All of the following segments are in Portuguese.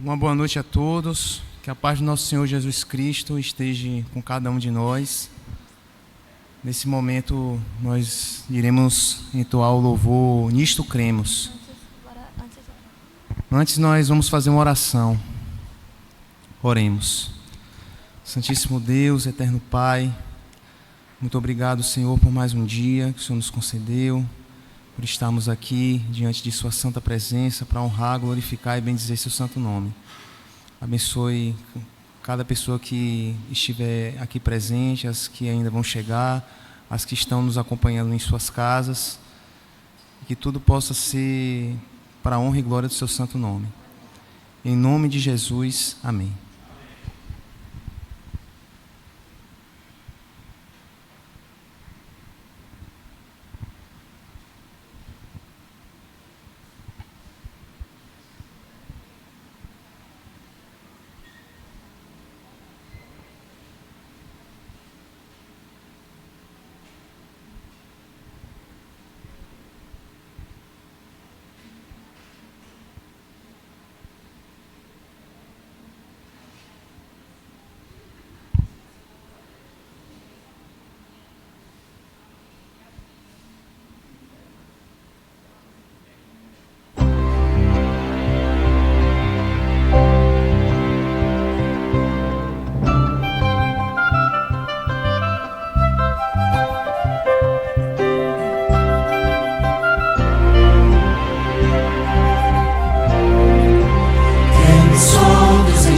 Uma boa noite a todos. Que a paz do nosso Senhor Jesus Cristo esteja com cada um de nós. Nesse momento, nós iremos entoar o louvor Nisto Cremos. Antes, nós vamos fazer uma oração. Oremos. Santíssimo Deus, eterno Pai, muito obrigado, Senhor, por mais um dia que o Senhor nos concedeu, por estarmos aqui diante de Sua santa presença para honrar, glorificar e bendizer Seu santo nome. Abençoe cada pessoa que estiver aqui presente, as que ainda vão chegar, as que estão nos acompanhando em suas casas, que tudo possa ser para a honra e glória do Seu santo nome. Em nome de Jesus, amém.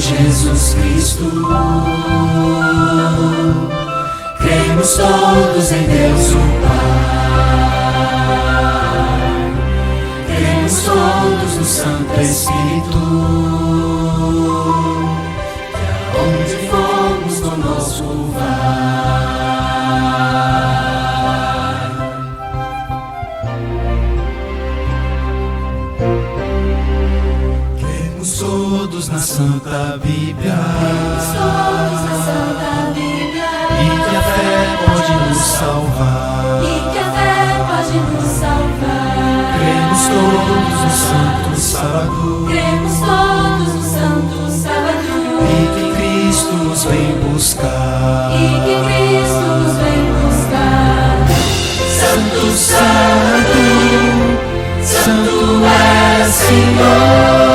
Jesus Cristo, cremos todos em Deus o Pai, cremos todos no Santo Espírito, que aonde formos conosco vai. Cremos todos na Santa Bíblia, e que a fé pode nos salvar, cremos todos no Santo Sábado, e que Cristo nos vem buscar, Santo, Santo, Santo é Senhor.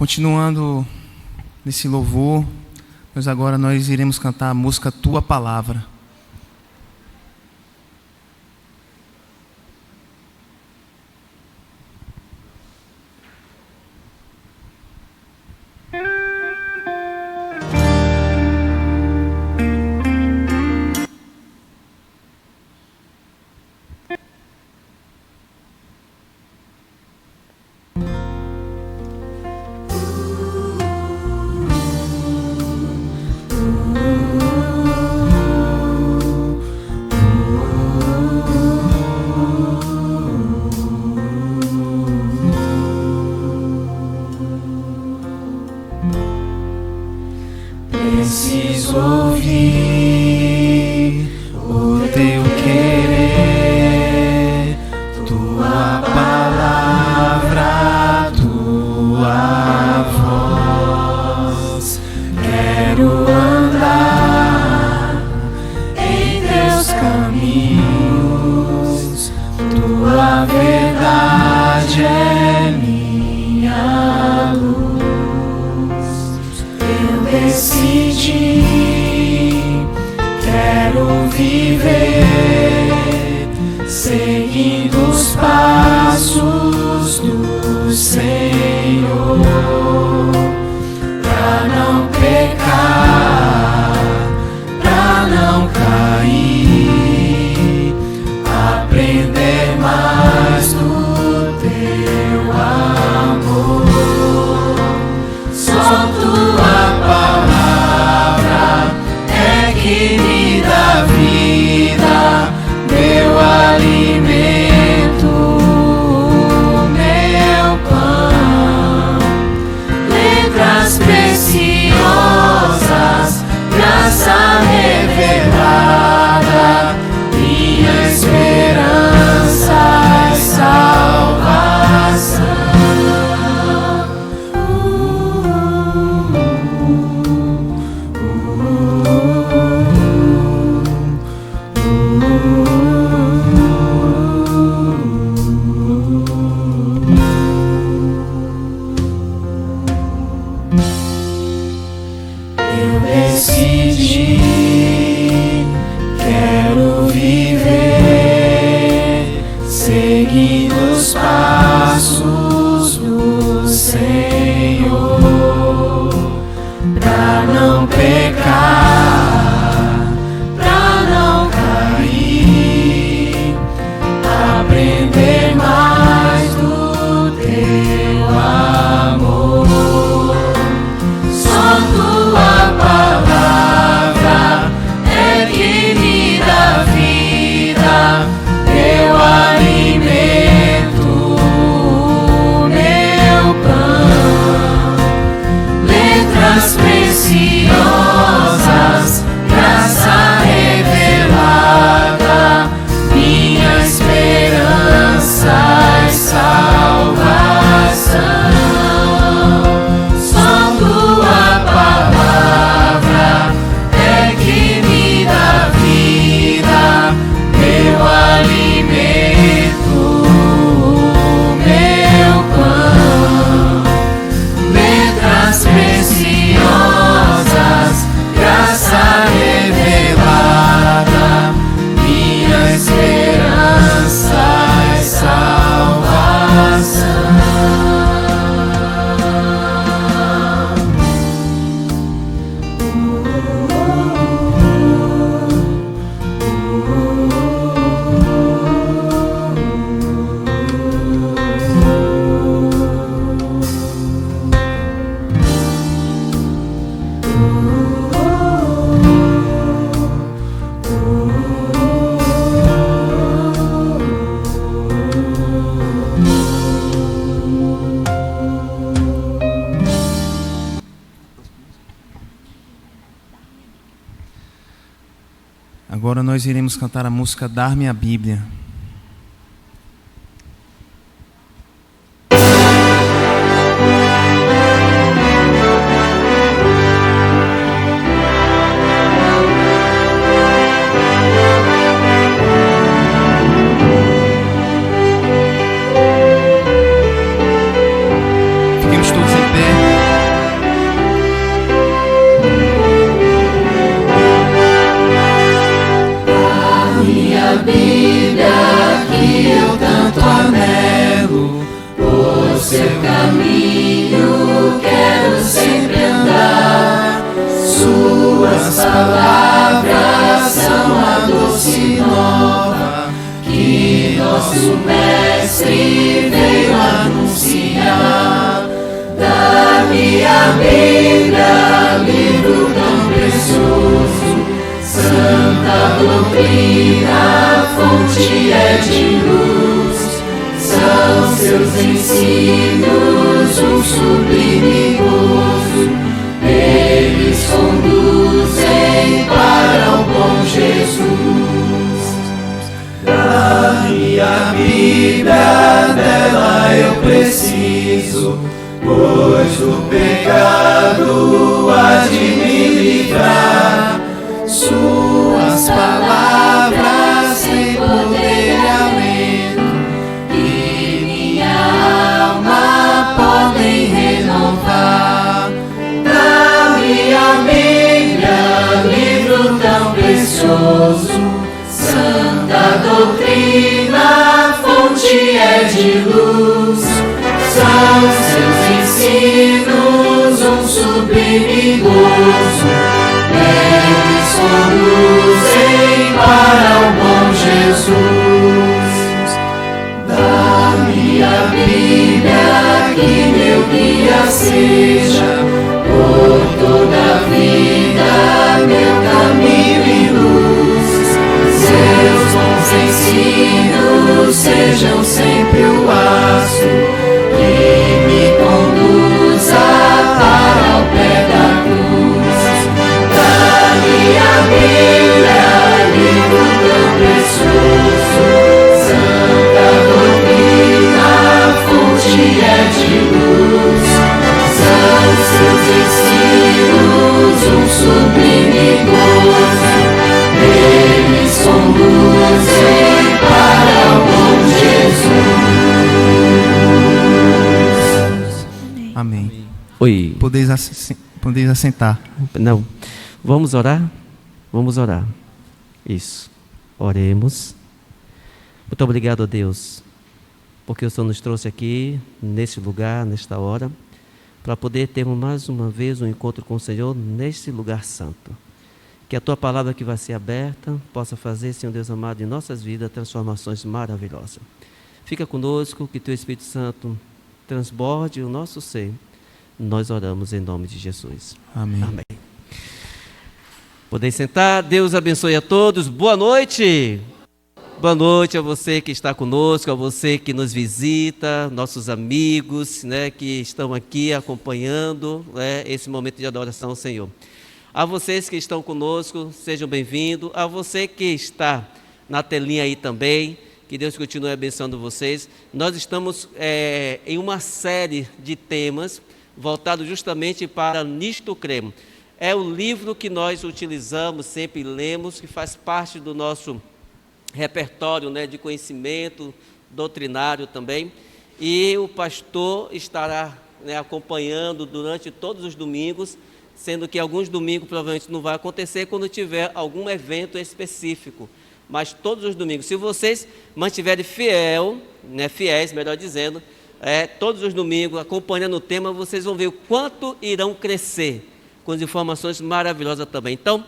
Continuando nesse louvor, mas agora nós iremos cantar a música Tua Palavra. Preciso ouvir o teu querer, tua palavra, tua voz. Quero andar em teus caminhos, tua verdade é minha luz. Eu decidi, quero viver seguindo os passos do Senhor, pra não pecar, pra não cair, aprender mais do teu amor. Só tua palavra é que me dá vida, meu alimento, meu pão. Letras preciosas, graça revelada, minha esperança é salvação. Eu decidi, quero viver seguindo os passos do Senhor, pra não pecar, pra não cair, aprender mais do teu amor. Só tua palavra é que me dá vida, meu alimento, meu pão. Letras preciosas, graça revelada, minha esperança é salvação. Só tua palavra é que me dá vida, meu alimento, meu pão. Letras preciosas, graça revelada, minha esperança é salvação. Agora nós iremos cantar a música Dar-me a Bíblia. Fiquemos todos em pé. caminho quero sempre andar. Suas palavras são a doce nova que nosso Mestre veio anunciar. Dá-me a Bíblia, livro tão precioso, santa doutrina, fonte é de luz. São seus ensinos um sublime gozo, eles conduzem para o bom Jesus. Dá-me a Bíblia, dela eu preciso, pois do pecado há de me livrar. Suas palavras têm poder e alento, e minha alma podem renovar. Dá-me a Bíblia, livro tão precioso, santa doutrina, fonte é de luz. São seus ensinos um sublime gozo, eles conduzem para o bom Jesus. Dá-me a Bíblia, que meu guia seja, por toda a vida, meu caminho e luz. Seus bons ensinos sejam sempre o laço que me conduza para o pé da cruz. Dá-me a Bíblia, livro tão precioso, santa doutrina, fonte é de luz. São seus ensinos um sublime gozo, eles conduzem para o bom Jesus. Amém. Oi. Podeis assentar. Não. Vamos orar? Vamos orar. Isso. Oremos. Muito obrigado a Deus, porque o Senhor nos trouxe aqui, nesse lugar, nesta hora, para poder termos mais uma vez um encontro com o Senhor neste lugar santo. Que a Tua palavra que vai ser aberta possa fazer, Senhor Deus amado, em nossas vidas transformações maravilhosas. Fica conosco, que Teu Espírito Santo transborde o nosso ser. Nós oramos em nome de Jesus. Amém. Amém. Podem sentar. Deus abençoe a todos. Boa noite. Boa noite a você que está conosco, a você que nos visita, nossos amigos, né, que estão aqui acompanhando, né, esse momento de adoração ao Senhor. A vocês que estão conosco, sejam bem-vindos. A você que está na telinha aí também, que Deus continue abençoando vocês. Nós estamos em uma série de temas voltados justamente para Nisto Cremos. É o livro que nós utilizamos, sempre lemos, que faz parte do nosso repertório, né, de conhecimento doutrinário também. E o pastor estará, né, acompanhando durante todos os domingos, sendo que alguns domingos provavelmente não vai acontecer quando tiver algum evento específico. Mas todos os domingos, se vocês mantiverem fiéis, melhor dizendo, todos os domingos, acompanhando o tema, vocês vão ver o quanto irão crescer, com as informações maravilhosas também. Então,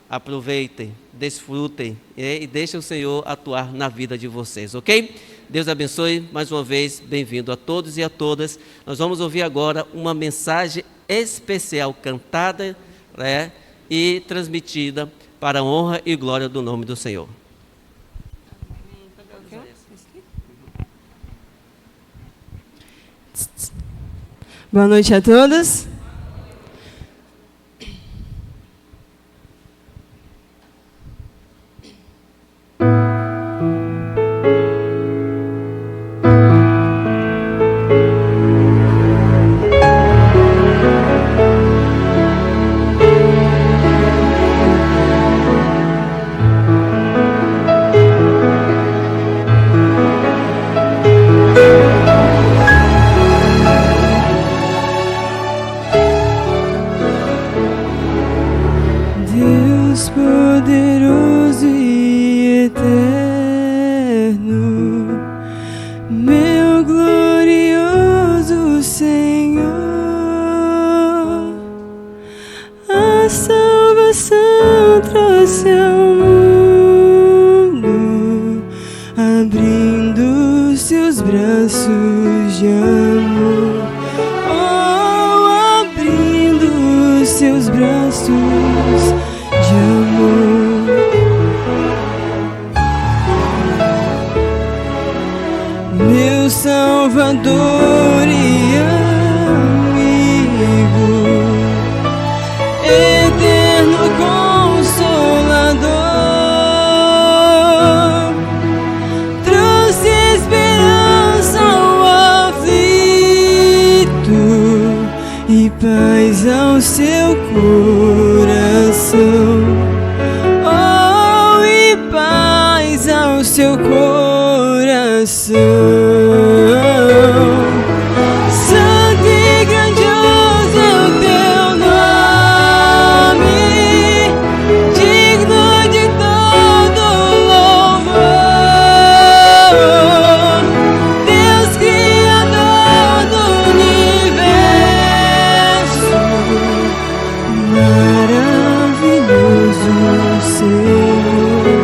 aproveitem, desfrutem e deixem o Senhor atuar na vida de vocês, ok? Deus abençoe, mais uma vez, bem-vindo a todos e a todas. Nós vamos ouvir agora uma mensagem especial, cantada, né, e transmitida para a honra e glória do nome do Senhor. Boa noite a todos. laços de amor, abrindo seus braços de amor. Meu Salvador e amigo, eterno Consolador, trouxe esperança ao aflito e paz ao seu coração. Oh, e paz ao seu coração. Santo e grandioso é o teu nome, digno de todo louvor. Deus Criador do universo, maravilhoso Senhor.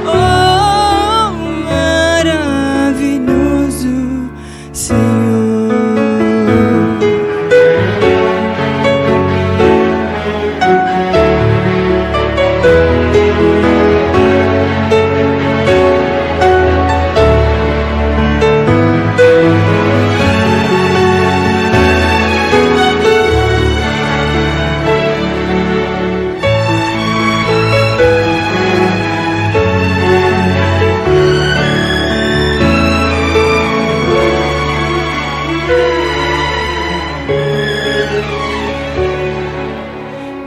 Oh, maravilhoso Senhor.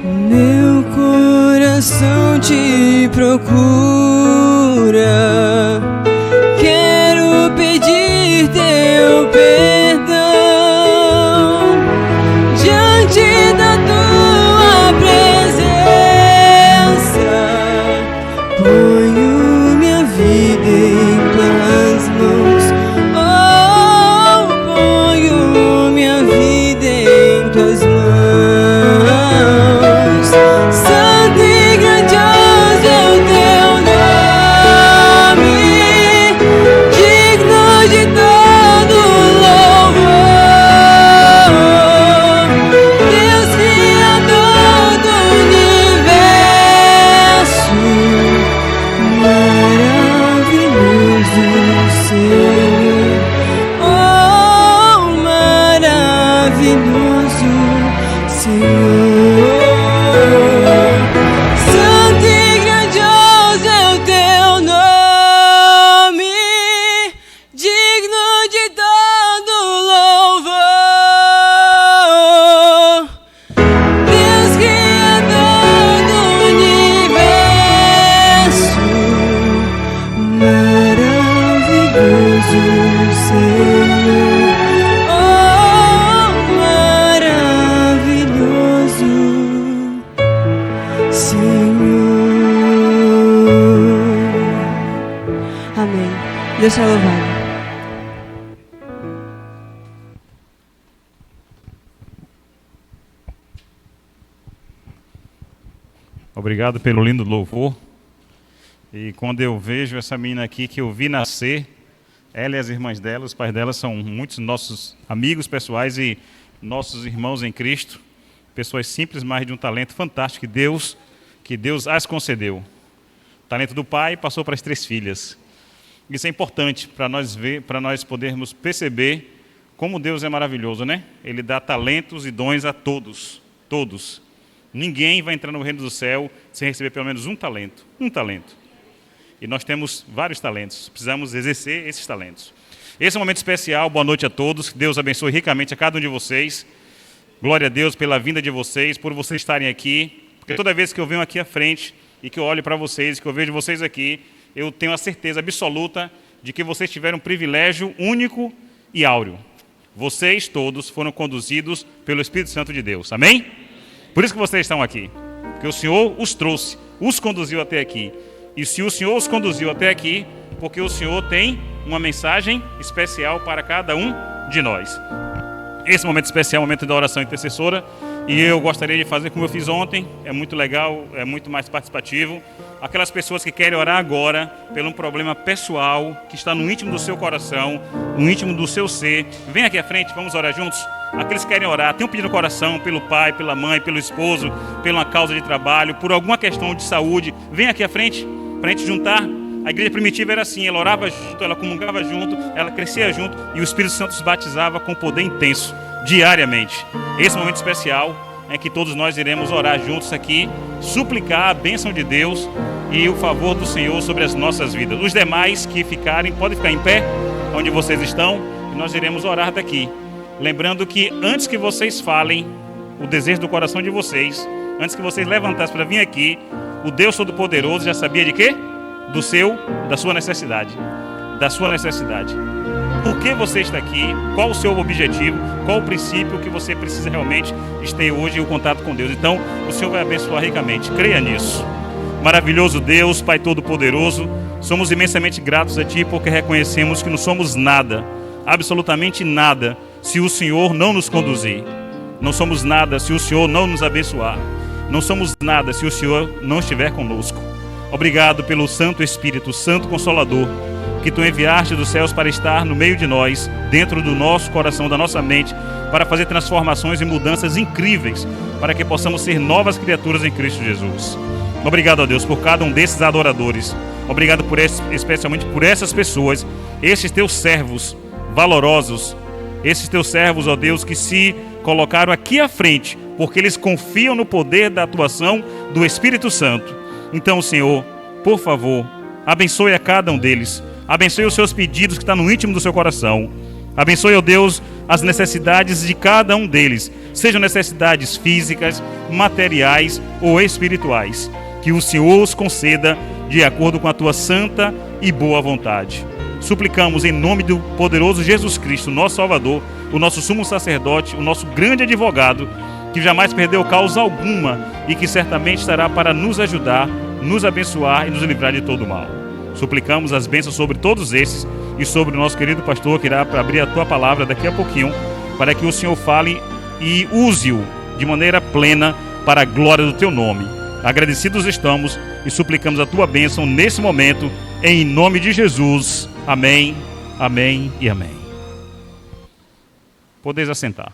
Meu coração te procura, quero pedir teu perdão diante da tua presença. Ponho minha vida em tuas mãos. Oh, ponho minha vida em tuas mãos. Santo e grandioso é o teu nome, digno de todo louvor. Deus Criador do universo, maravilhoso Senhor. Oh, maravilhoso Senhor. Santo e grandioso é o teu nome, digno de todo louvor. Deus Criador do universo, maravilhoso Senhor. Oh, maravilhoso Senhor. Amém. Deus te louvado. Obrigado pelo lindo louvor. E quando eu vejo essa menina aqui que eu vi nascer, ela e as irmãs dela, os pais dela são muitos nossos amigos pessoais e nossos irmãos em Cristo, pessoas simples, mas de um talento fantástico que Deus as concedeu. O talento do pai passou para as 3 filhas. Isso é importante para nós podermos perceber como Deus é maravilhoso, né? Ele dá talentos e dons a todos, todos. Ninguém vai entrar no reino do céu sem receber pelo menos um talento. E nós temos vários talentos, precisamos exercer esses talentos. Esse é um momento especial, boa noite a todos, que Deus abençoe ricamente a cada um de vocês. Glória a Deus pela vinda de vocês, por vocês estarem aqui, porque toda vez que eu venho aqui à frente e que eu olho para vocês, que eu vejo vocês aqui, eu tenho a certeza absoluta de que vocês tiveram um privilégio único e áureo. Vocês todos foram conduzidos pelo Espírito Santo de Deus, amém? Por isso que vocês estão aqui, porque o Senhor os trouxe, os conduziu até aqui. E se o Senhor os conduziu até aqui, porque o Senhor tem uma mensagem especial para cada um de nós. Esse momento especial é o momento da oração intercessora, E eu gostaria de fazer como eu fiz ontem, é muito legal, é muito mais participativo. Aquelas pessoas que querem orar agora pelo um problema pessoal que está no íntimo do seu coração, no íntimo do seu ser, vem aqui à frente, vamos orar juntos. Aqueles que querem orar, tem um pedido no coração pelo pai, pela mãe, pelo esposo, pela causa de trabalho, por alguma questão de saúde, vem aqui à frente para a gente juntar. A igreja primitiva era assim, ela orava junto, ela comungava junto, ela crescia junto e o Espírito Santo os batizava com poder intenso, diariamente. Esse momento especial é que todos nós iremos orar juntos aqui, suplicar a bênção de Deus e o favor do Senhor sobre as nossas vidas. Os demais que ficarem, podem ficar em pé, onde vocês estão, e nós iremos orar daqui. Lembrando que antes que vocês falem o desejo do coração de vocês, antes que vocês levantassem para vir aqui, o Deus Todo-Poderoso já sabia de quê? Da sua necessidade. Da sua necessidade. Por que você está aqui? Qual o seu objetivo? Qual o princípio que você precisa realmente ter hoje o contato com Deus? Então, o Senhor vai abençoar ricamente. Creia nisso. Maravilhoso Deus, Pai Todo-Poderoso, somos imensamente gratos a Ti porque reconhecemos que não somos nada, absolutamente nada, se o Senhor não nos conduzir. Não somos nada se o Senhor não nos abençoar. Não somos nada se o Senhor não estiver conosco. Obrigado pelo Santo Espírito, Santo Consolador, que Tu enviaste dos céus para estar no meio de nós, dentro do nosso coração, da nossa mente, para fazer transformações e mudanças incríveis, para que possamos ser novas criaturas em Cristo Jesus. Obrigado a Deus por cada um desses adoradores. Obrigado especialmente por essas pessoas, esses Teus servos valorosos, esses Teus servos, ó Deus, que se colocaram aqui à frente, porque eles confiam no poder da atuação do Espírito Santo. Então, Senhor, por favor, abençoe a cada um deles. Abençoe os seus pedidos que estão no íntimo do seu coração. Abençoe, ó Deus, as necessidades de cada um deles, sejam necessidades físicas, materiais ou espirituais. Que o Senhor os conceda de acordo com a Tua santa e boa vontade. Suplicamos em nome do poderoso Jesus Cristo, nosso Salvador, o nosso sumo sacerdote, o nosso grande advogado, que jamais perdeu causa alguma e que certamente estará para nos ajudar, nos abençoar e nos livrar de todo mal. Suplicamos as bênçãos sobre todos esses e sobre o nosso querido pastor que irá abrir a Tua palavra daqui a pouquinho, para que o Senhor fale e use-o de maneira plena para a glória do Teu nome. Agradecidos estamos e suplicamos a Tua bênção nesse momento, em nome de Jesus. Amém, amém e amém. Podeis assentar.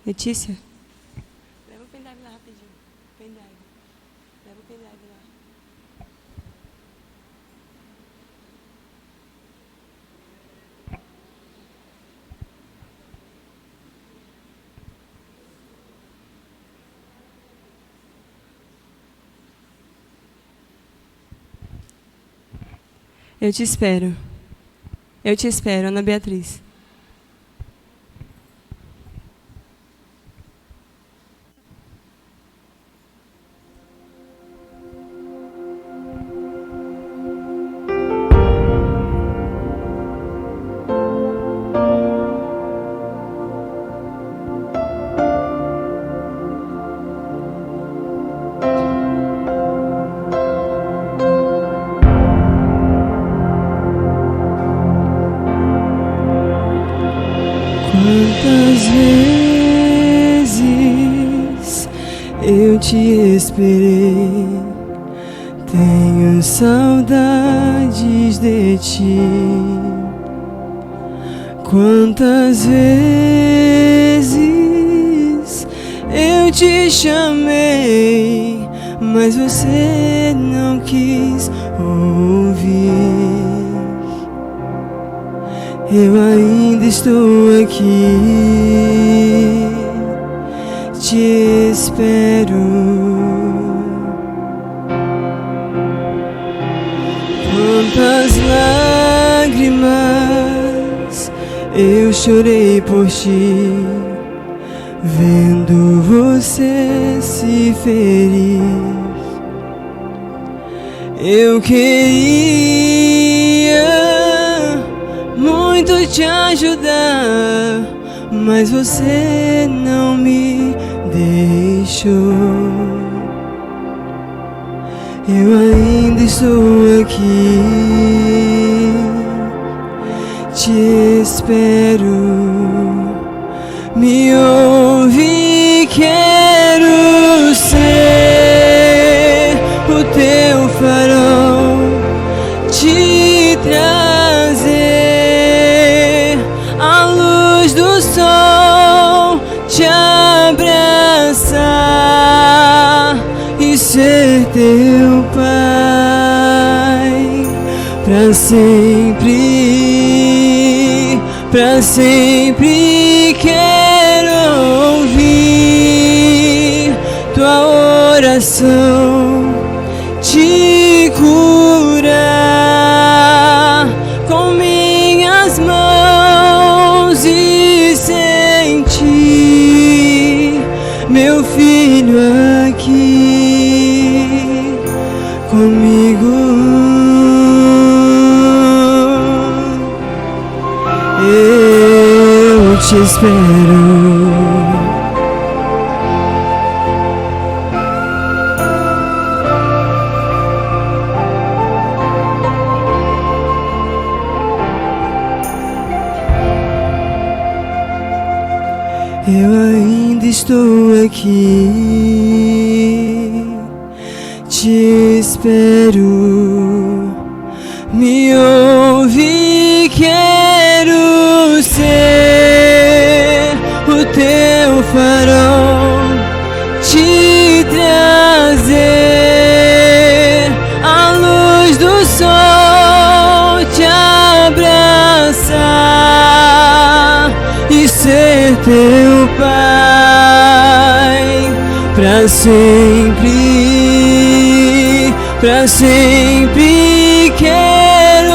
Letícia? Leva o pendrive lá rapidinho. Pendrive. Leva o pendrive lá. Eu te espero. Eu te espero, Ana Beatriz. Quantas vezes eu te esperei, tenho saudades de ti. Quantas vezes eu te chamei, mas você não quis ouvir. Eu ainda estou aqui, te espero. Quantas lágrimas Eu chorei por ti, vendo você se ferir. Eu queria muito te ajudar, mas você não me deixou. Eu ainda estou aqui, te espero. Me ouve, quero ser o teu farol, te trazer a luz do sol, te abraçar e ser teu pai pra sempre, pra sempre. Quero ouvir tua oração, te curar com minhas mãos e sentir meu filho aqui comigo. Eu te espero. Eu ainda estou aqui, te espero. Me ouve, quero ser o teu farol, te trazer a luz do sol, te abraçar e ser teu pai pra sempre, pra sempre. Quero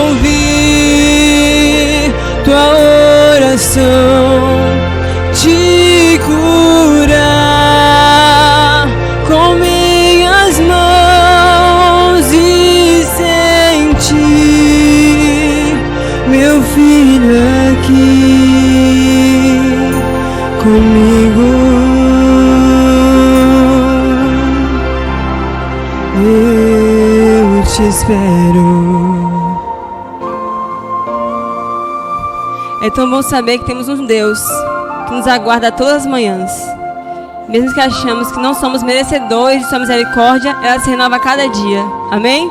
ouvir tua oração, te curar com minhas mãos e sentir meu filho aqui comigo. Eu te espero. É tão bom saber que temos um Deus que nos aguarda todas as manhãs. Mesmo que achamos que não somos merecedores de sua misericórdia, ela se renova a cada dia. Amém?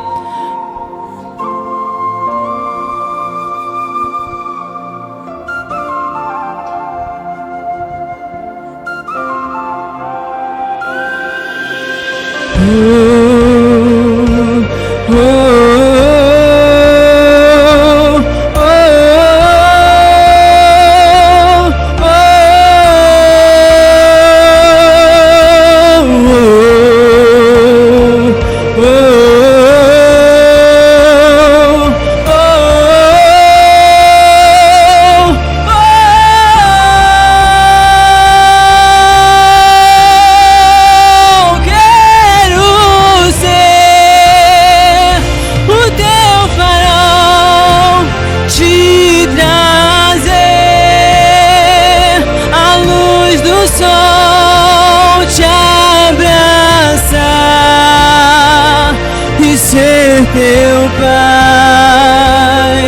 Ser teu pai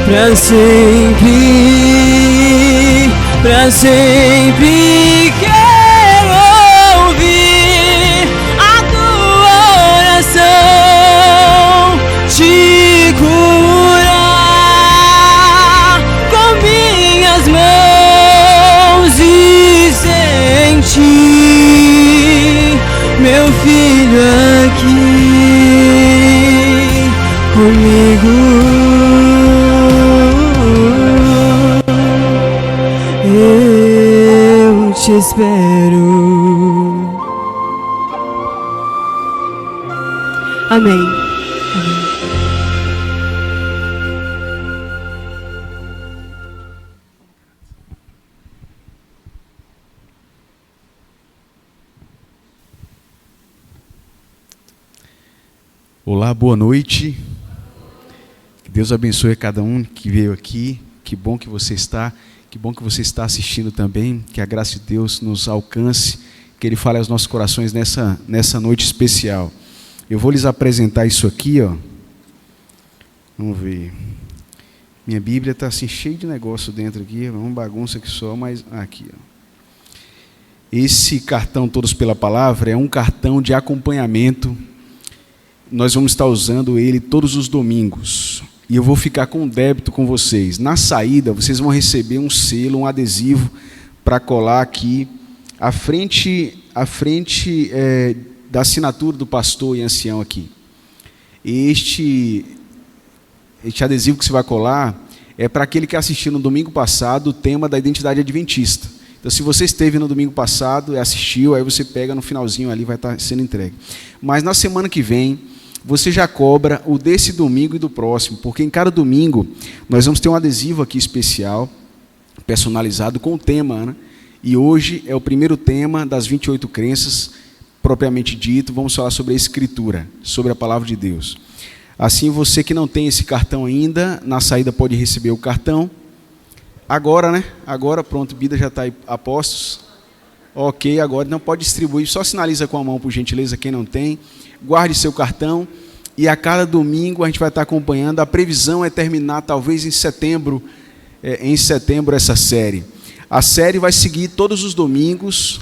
pra sempre, pra sempre. Quero ouvir a tua oração, te curar com minhas mãos e sentir meu filho aqui comigo. Eu te espero. Amém. Amém. Olá, boa noite. Que Deus abençoe a cada um que veio aqui. Que bom que você está. Que bom que você está assistindo também. Que a graça de Deus nos alcance. Que Ele fale aos nossos corações nessa noite especial. Eu vou lhes apresentar isso aqui, ó. Vamos ver. Minha Bíblia está assim cheia de negócio dentro aqui. É uma bagunça aqui só, mas aqui, ó. Esse cartão Todos pela Palavra é um cartão de acompanhamento. Nós vamos estar usando ele todos os domingos. E eu vou ficar com um débito com vocês. Na saída, vocês vão receber um selo, um adesivo, para colar aqui, à frente da assinatura do pastor e ancião aqui. Este adesivo que você vai colar é para aquele que assistiu no domingo passado o tema da identidade adventista. Então, se você esteve no domingo passado e assistiu, aí você pega no finalzinho ali, vai estar sendo entregue. Mas na semana que vem, você já cobra o desse domingo e do próximo, porque em cada domingo nós vamos ter um adesivo aqui especial, personalizado com o tema, né? E hoje é o primeiro tema das 28 crenças, propriamente dito. Vamos falar sobre a Escritura, sobre a Palavra de Deus. Assim, você que não tem esse cartão ainda, na saída pode receber o cartão. Agora, né? Agora, pronto, Bida já está aí a postos. Ok, agora não pode distribuir, só sinaliza com a mão, por gentileza, quem não tem. Guarde seu cartão e a cada domingo a gente vai estar acompanhando. A previsão é terminar talvez em setembro essa série. A série vai seguir todos os domingos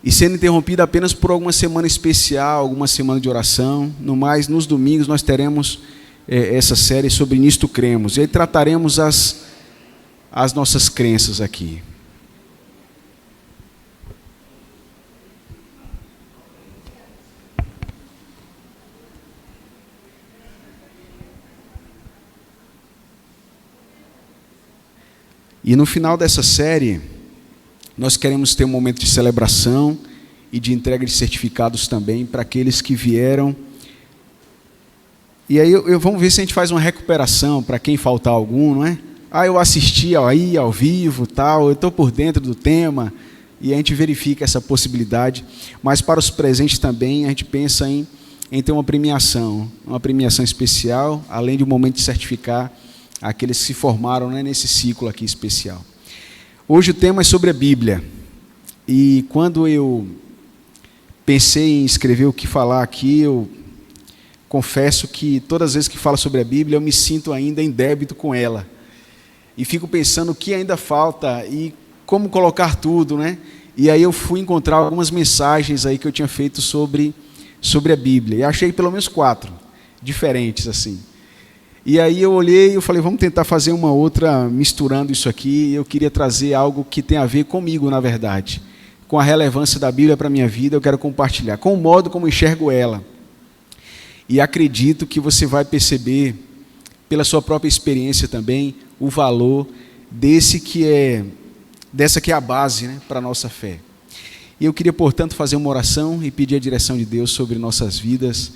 e sendo interrompida apenas por alguma semana especial, alguma semana de oração. No mais, nos domingos nós teremos essa série sobre Nisto Cremos. E aí trataremos as nossas crenças aqui. E no final dessa série, nós queremos ter um momento de celebração e de entrega de certificados também para aqueles que vieram. E aí vamos ver se a gente faz uma recuperação para quem faltar algum, não é? Eu assisti aí ao vivo, tal, eu estou por dentro do tema, e a gente verifica essa possibilidade. Mas para os presentes também, a gente pensa em ter uma premiação especial, além de um momento de certificar aqueles que se formaram, né, nesse ciclo aqui especial. Hoje o tema é sobre a Bíblia. E quando eu pensei em escrever o que falar aqui, eu confesso que todas as vezes que falo sobre a Bíblia, eu me sinto ainda em débito com ela. E fico pensando o que ainda falta e como colocar tudo, né? E aí eu fui encontrar algumas mensagens aí que eu tinha feito sobre a Bíblia. E achei pelo menos 4 diferentes, assim. E aí eu olhei e eu falei, vamos tentar fazer uma outra misturando isso aqui. Eu queria trazer algo que tem a ver comigo, na verdade. Com a relevância da Bíblia para a minha vida, eu quero compartilhar. Com o modo como eu enxergo ela. E acredito que você vai perceber, pela sua própria experiência também, o valor dessa que é a base, né, para a nossa fé. E eu queria, portanto, fazer uma oração e pedir a direção de Deus sobre nossas vidas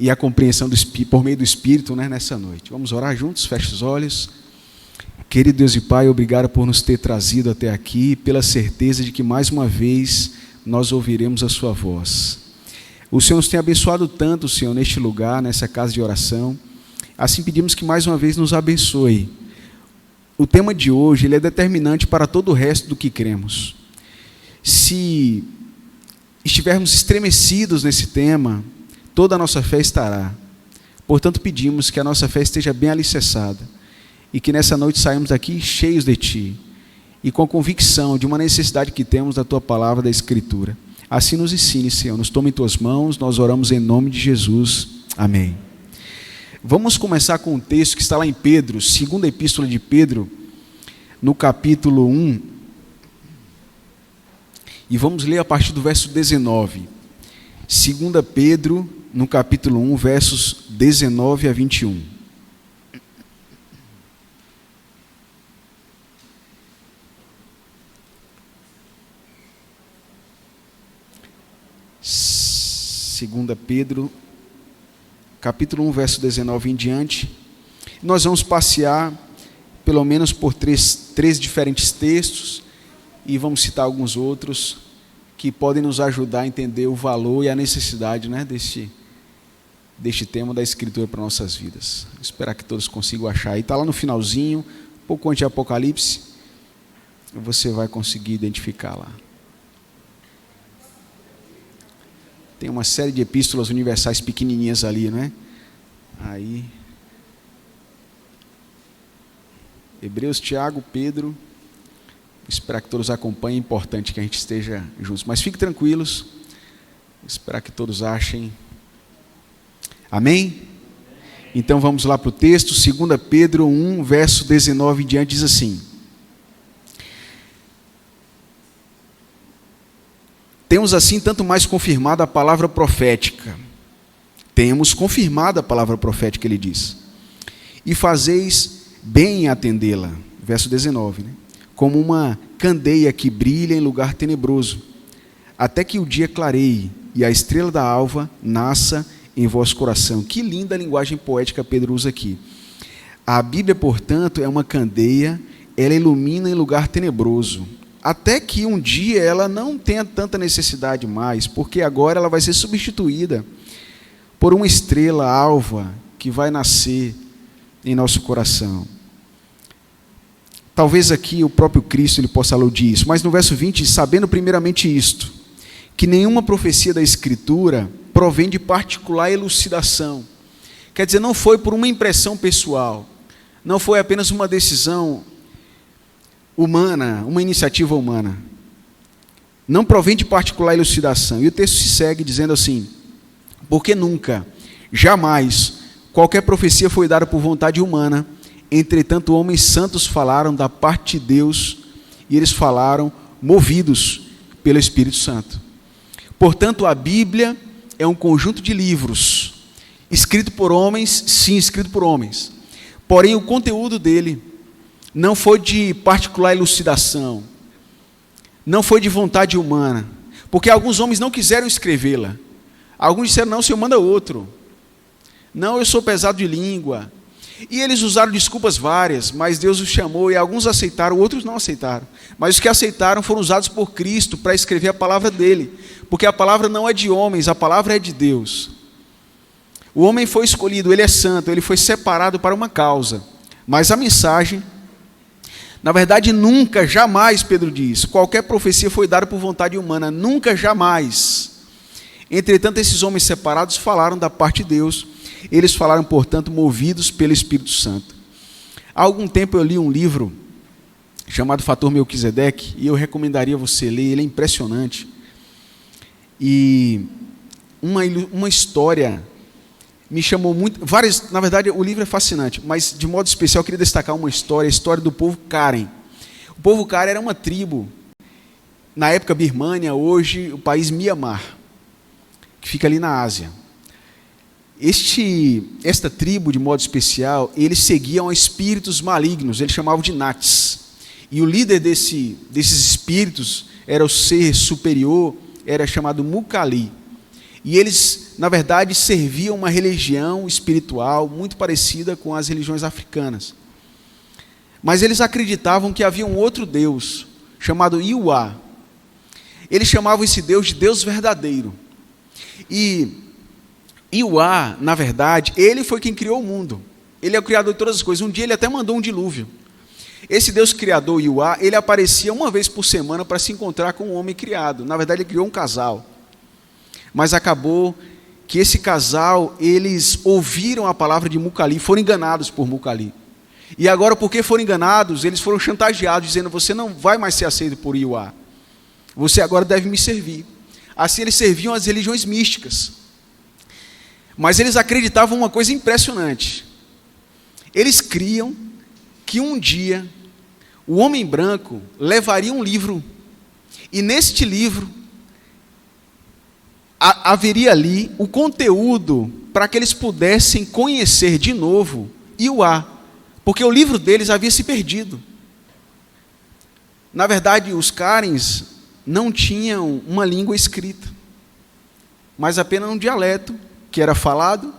e a compreensão por meio do Espírito, né, nessa noite. Vamos orar juntos? Feche os olhos. Querido Deus e Pai, obrigado por nos ter trazido até aqui, pela certeza de que mais uma vez nós ouviremos a sua voz. O Senhor nos tem abençoado tanto, Senhor, neste lugar, nessa casa de oração. Assim pedimos que mais uma vez nos abençoe. O tema de hoje ele é determinante para todo o resto do que cremos. Se estivermos estremecidos nesse tema, toda a nossa fé estará. Portanto, pedimos que a nossa fé esteja bem alicerçada e que nessa noite saímos daqui cheios de Ti e com a convicção de uma necessidade que temos da Tua Palavra, da Escritura. Assim nos ensine, Senhor, nos tome em Tuas mãos, nós oramos em nome de Jesus. Amém. Vamos começar com um texto que está lá em Pedro, segunda epístola de Pedro, no capítulo 1, e vamos ler a partir do verso 19. Segunda Pedro, no capítulo 1, versos 19 a 21. Segunda Pedro, capítulo 1, verso 19 em diante. Nós vamos passear pelo menos por três diferentes textos e vamos citar alguns outros que podem nos ajudar a entender o valor e a necessidade, né, deste tema da Escritura para nossas vidas. Vou esperar que todos consigam achar. Aí está lá no finalzinho, um pouco antes de Apocalipse, você vai conseguir identificar lá. Tem uma série de epístolas universais pequenininhas ali, não é? Aí, Hebreus, Tiago, Pedro. Vou esperar que todos acompanhem. É importante que a gente esteja juntos. Mas fiquem tranquilos. Vou esperar que todos achem. Amém? Então vamos lá para o texto. 2 Pedro 1, verso 19 em diante, diz assim: temos assim tanto mais confirmado a palavra profética. Temos confirmado a palavra profética, ele diz. E fazeis bem em atendê-la. Verso 19, né? Como uma candeia que brilha em lugar tenebroso, até que o dia clareie e a estrela da alva nasça em vosso coração. Que linda linguagem poética Pedro usa aqui. A Bíblia, portanto, é uma candeia, ela ilumina em lugar tenebroso, até que um dia ela não tenha tanta necessidade mais, porque agora ela vai ser substituída por uma estrela alva que vai nascer em nosso coração. Talvez aqui o próprio Cristo ele possa aludir isso, mas no verso 20, sabendo primeiramente isto, que nenhuma profecia da Escritura provém de particular elucidação. Quer dizer, não foi por uma impressão pessoal, não foi apenas uma decisão humana, uma iniciativa humana. Não provém de particular elucidação. E o texto se segue dizendo assim: porque nunca, jamais, qualquer profecia foi dada por vontade humana, entretanto homens santos falaram da parte de Deus, e eles falaram movidos pelo Espírito Santo. Portanto, a Bíblia é um conjunto de livros, escrito por homens, sim, escrito por homens. Porém, o conteúdo dele não foi de particular elucidação, não foi de vontade humana, porque alguns homens não quiseram escrevê-la. Alguns disseram: não, o Senhor manda outro. Não, eu sou pesado de língua. E eles usaram desculpas várias, mas Deus os chamou, e alguns aceitaram, outros não aceitaram. Mas os que aceitaram foram usados por Cristo para escrever a palavra dele, porque a palavra não é de homens, a palavra é de Deus. O homem foi escolhido, ele é santo, ele foi separado para uma causa, mas a mensagem, na verdade, nunca, jamais, Pedro diz, qualquer profecia foi dada por vontade humana, nunca, jamais. Entretanto, esses homens separados falaram da parte de Deus. Eles falaram, portanto, movidos pelo Espírito Santo. Há algum tempo eu li um livro chamado Fator Melquisedeque, e eu recomendaria você ler, ele é impressionante. E uma história me chamou muito, várias, na verdade o livro é fascinante, mas de modo especial eu queria destacar uma história, a história do povo Karen. O povo Karen era uma tribo, na época Birmânia, hoje o país Mianmar, que fica ali na Ásia. Esta tribo, de modo especial, eles seguiam espíritos malignos, eles chamavam de Nats. E o líder desses espíritos era o ser superior, era chamado Mukali. E eles, na verdade, serviam uma religião espiritual muito parecida com as religiões africanas. Mas eles acreditavam que havia um outro Deus, chamado Iwa. Eles chamavam esse Deus de Deus verdadeiro. E Iwa, na verdade, ele foi quem criou o mundo. Ele é o criador de todas as coisas. Um dia ele até mandou um dilúvio. Esse Deus criador, Iwa, ele aparecia uma vez por semana para se encontrar com um homem criado. Na verdade, ele criou um casal. Mas acabou que esse casal, eles ouviram a palavra de Mukali, foram enganados por Mukali. E agora, porque foram enganados, eles foram chantageados, dizendo: você não vai mais ser aceito por Iwa. Você agora deve me servir. Assim eles serviam as religiões místicas. Mas eles acreditavam uma coisa impressionante. Eles criam que um dia o homem branco levaria um livro, e neste livro haveria ali o conteúdo para que eles pudessem conhecer de novo Iwa, porque o livro deles havia se perdido. Na verdade, os Karens não tinham uma língua escrita, mas apenas um dialeto que era falado,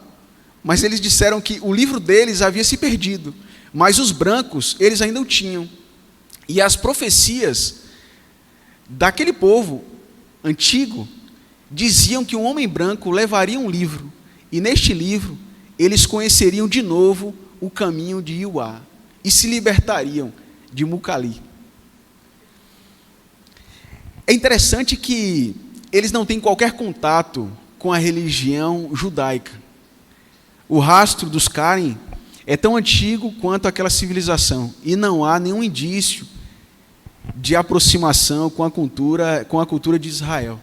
mas eles disseram que o livro deles havia se perdido, mas os brancos, eles ainda o tinham. E as profecias daquele povo antigo diziam que um homem branco levaria um livro, E neste livro, eles conheceriam de novo o caminho de Iuá e se libertariam de Mucali. É interessante que eles não têm qualquer contato com a religião judaica. O rastro dos Karen é tão antigo quanto aquela civilização, e não há nenhum indício de aproximação com a cultura de Israel.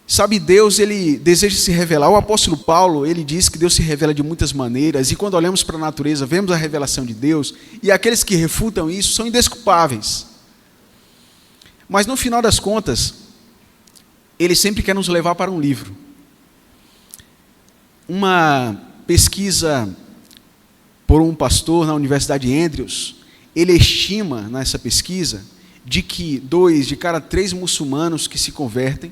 Sabe, Deus, ele deseja se revelar. O apóstolo Paulo, ele diz que Deus se revela de muitas maneiras, e quando olhamos para a natureza, vemos a revelação de Deus, e aqueles que refutam isso são indesculpáveis. Mas no final das contas, ele sempre quer nos levar para um livro. Uma pesquisa por um pastor na Universidade de Andrews, ele estima nessa pesquisa de que 2 de cada 3 muçulmanos que se convertem,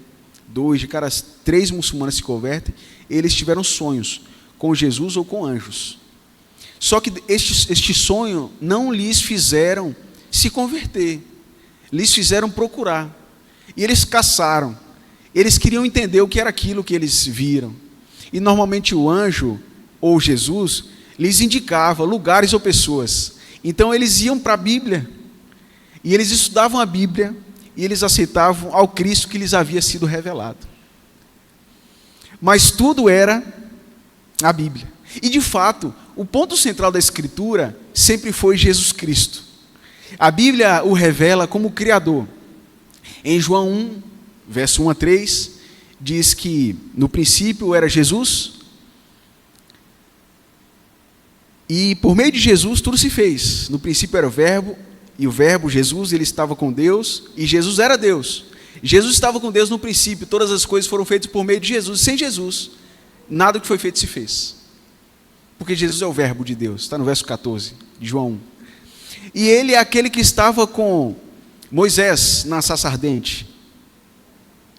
2 de cada 3 muçulmanos se convertem, eles tiveram sonhos com Jesus ou com anjos. Só que este sonho não lhes fizeram se converter, lhes fizeram procurar. E eles caçaram. Eles queriam entender o que era aquilo que eles viram. E normalmente o anjo ou Jesus lhes indicava lugares ou pessoas. Então eles iam para a Bíblia e eles estudavam a Bíblia e eles aceitavam ao Cristo que lhes havia sido revelado. Mas tudo era a Bíblia. E de fato, o ponto central da Escritura sempre foi Jesus Cristo. A Bíblia o revela como Criador. Em João 1, verso 1 a 3, diz que no princípio era Jesus, e por meio de Jesus tudo se fez. No princípio era o Verbo, e o Verbo, Jesus, ele estava com Deus, e Jesus era Deus. Jesus estava com Deus no princípio, todas as coisas foram feitas por meio de Jesus. Sem Jesus, nada que foi feito se fez. Porque Jesus é o Verbo de Deus, está no verso 14 de João 1. E ele é aquele que estava com Moisés na sarça ardente.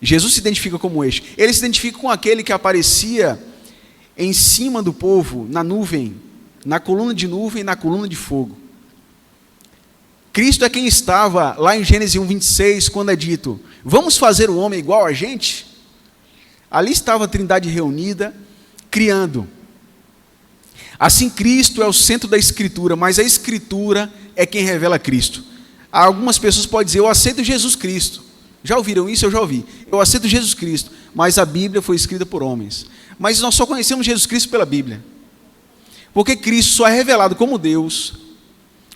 Jesus se identifica como este. Ele se identifica com aquele que aparecia em cima do povo, na nuvem, na coluna de nuvem e na coluna de fogo. Cristo é quem estava lá em Gênesis 1:26, quando é dito: vamos fazer o homem igual a gente? Ali estava a Trindade reunida, criando. Assim, Cristo é o centro da Escritura, mas a Escritura é quem revela Cristo. Algumas pessoas podem dizer: eu aceito Jesus Cristo. Já ouviram isso? Eu já ouvi. Eu aceito Jesus Cristo, mas a Bíblia foi escrita por homens. Mas nós só conhecemos Jesus Cristo pela Bíblia. Porque Cristo só é revelado como Deus,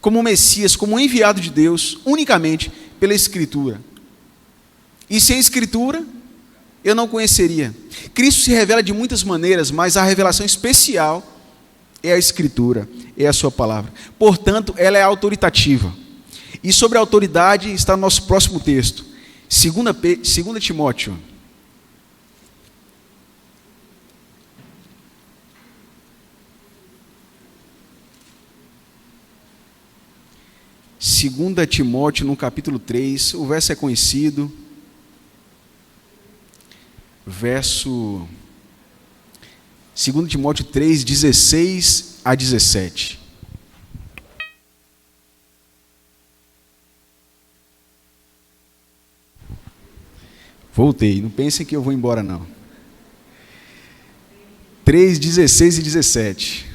como Messias, como enviado de Deus, unicamente pela Escritura. E sem Escritura, eu não conheceria. Cristo se revela de muitas maneiras, mas a revelação especial é a Escritura, é a sua palavra. Portanto, ela é autoritativa. E sobre a autoridade está no nosso próximo texto, 2 Timóteo. Segunda Timóteo, no capítulo 3, o verso é conhecido, verso 2 Timóteo 3, 16 a 17. Voltei, não pensem que eu vou embora não. 3, 16 e 17.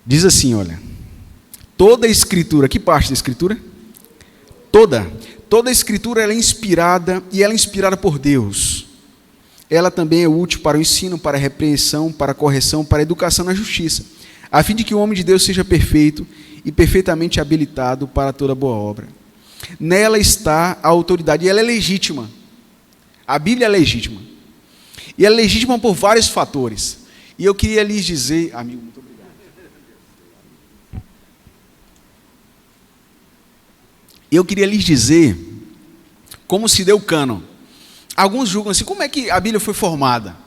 Diz assim, olha: toda a Escritura, que parte da Escritura? Toda a Escritura ela é inspirada, e ela é inspirada por Deus. Ela também é útil para o ensino, para a repreensão, para a correção, para a educação na justiça, a fim de que o homem de Deus seja perfeito e perfeitamente habilitado para toda boa obra. Nela está a autoridade, e ela é legítima. A Bíblia é legítima. E ela é legítima por vários fatores. E eu queria lhes dizer, amigo, muito obrigado. Eu queria lhes dizer como se deu o cânon. Alguns julgam assim: como é que a Bíblia foi formada?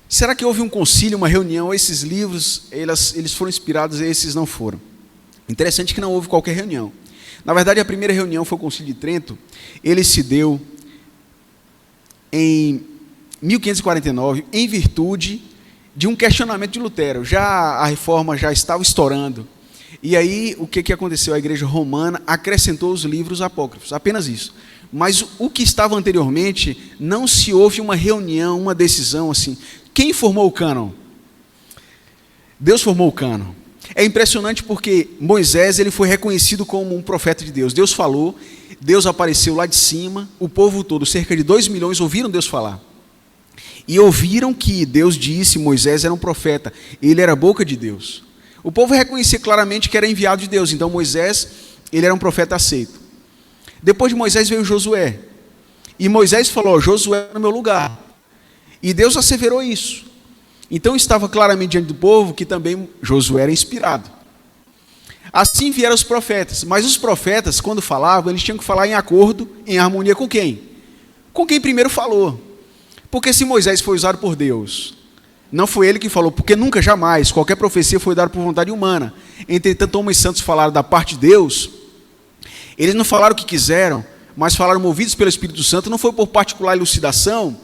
Será que houve um concílio, uma reunião? Esses livros, eles foram inspirados e esses não foram. Interessante que não houve qualquer reunião. Na verdade, a primeira reunião foi o Concílio de Trento. Ele se deu em 1549, em virtude de um questionamento de Lutero. A reforma já estava estourando. E aí, o que aconteceu? A Igreja Romana acrescentou os livros apócrifos, apenas isso. mas o que estava anteriormente, não se houve uma reunião, uma decisão assim. Quem formou o cânon? Deus formou o cânon. É impressionante porque Moisés ele foi reconhecido como um profeta de Deus. Deus falou, Deus apareceu lá de cima, o povo todo, cerca de 2 milhões, ouviram Deus falar. E ouviram que Deus disse, Moisés era um profeta, ele era a boca de Deus. O povo reconhecia claramente que era enviado de Deus, então Moisés, ele era um profeta aceito. Depois de Moisés veio Josué, e Moisés falou, Josué no meu lugar. E Deus asseverou isso. Então estava claramente diante do povo que também Josué era inspirado. Assim vieram os profetas, mas os profetas, quando falavam, eles tinham que falar em acordo, em harmonia com quem? Com quem primeiro falou. Porque se Moisés foi usado por Deus, não foi ele que falou, porque nunca, jamais, qualquer profecia foi dada por vontade humana. Entretanto, homens santos falaram da parte de Deus, eles não falaram o que quiseram, mas falaram movidos pelo Espírito Santo, não foi por particular elucidação.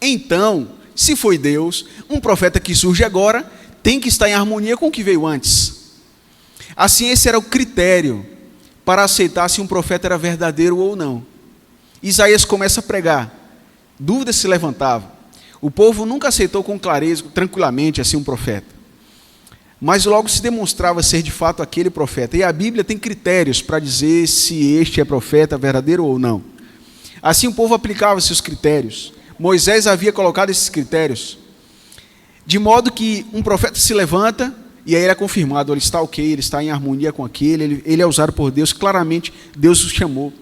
Então, se foi Deus, um profeta que surge agora tem que estar em harmonia com o que veio antes. Assim, esse era o critério para aceitar se um profeta era verdadeiro ou não. Isaías começa a pregar, dúvidas se levantavam. O povo nunca aceitou com clareza, tranquilamente, assim um profeta. Mas logo se demonstrava ser de fato aquele profeta. E a Bíblia tem critérios para dizer se este é profeta verdadeiro ou não. Assim o povo aplicava seus critérios. Moisés havia colocado esses critérios, de modo que um profeta se levanta e aí ele é confirmado, ele está ok, ele está em harmonia com aquele, ele é usado por Deus, claramente Deus o chamou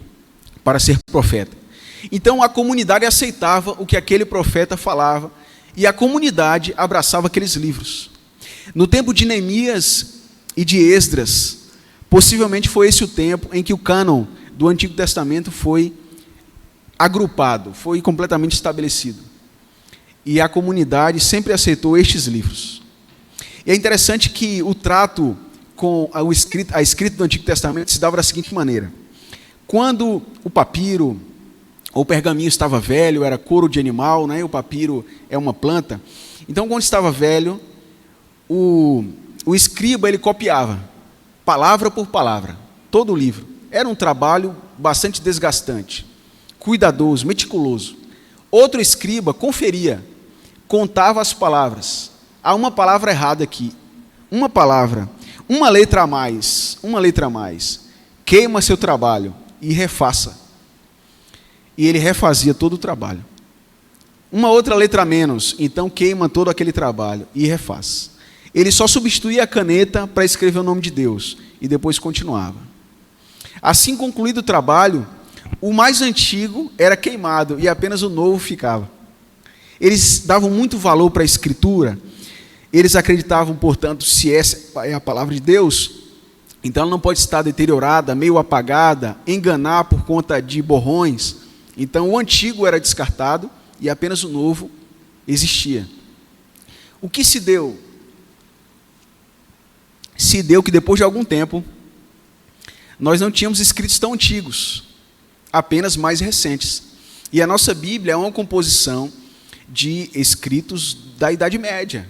para ser profeta. Então a comunidade aceitava o que aquele profeta falava e a comunidade abraçava aqueles livros. No tempo de Neemias e de Esdras, possivelmente foi esse o tempo em que o cânon do Antigo Testamento foi agrupado, foi completamente estabelecido. E a comunidade sempre aceitou estes livros. E é interessante que o trato com a escrita do Antigo Testamento se dava da seguinte maneira. Quando o papiro ou o pergaminho estava velho, era couro de animal, né? O papiro é uma planta. Então, quando estava velho, o escriba ele copiava, palavra por palavra, todo o livro. Era um trabalho bastante desgastante, cuidadoso, meticuloso. Outro escriba conferia, contava as palavras. Há uma palavra errada aqui, uma palavra, uma letra a mais, queima seu trabalho e refaça. E ele refazia todo o trabalho. Uma outra letra a menos, então queima todo aquele trabalho e refaz. Ele só substituía a caneta para escrever o nome de Deus e depois continuava. Assim concluído o trabalho, o mais antigo era queimado e apenas o novo ficava. Eles davam muito valor para a escritura. Eles acreditavam, portanto, se essa é a palavra de Deus, então ela não pode estar deteriorada, meio apagada, enganar por conta de borrões. Então o antigo era descartado e apenas o novo existia. O que se deu? Se deu que depois de algum tempo, nós não tínhamos escritos tão antigos, apenas mais recentes. E a nossa Bíblia é uma composição de escritos da Idade Média,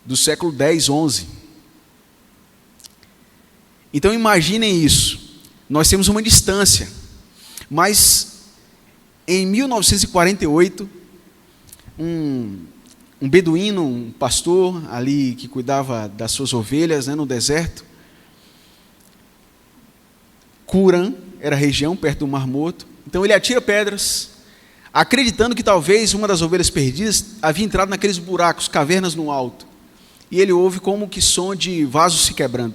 do século 10, 11. Então imaginem isso, nós temos uma distância, mas em 1948, um beduíno, um pastor ali que cuidava das suas ovelhas, né, no deserto, Qumran era a região perto do Mar Morto, então ele atira pedras, acreditando que talvez uma das ovelhas perdidas havia entrado naqueles buracos, cavernas no alto, e ele ouve como que som de vasos se quebrando.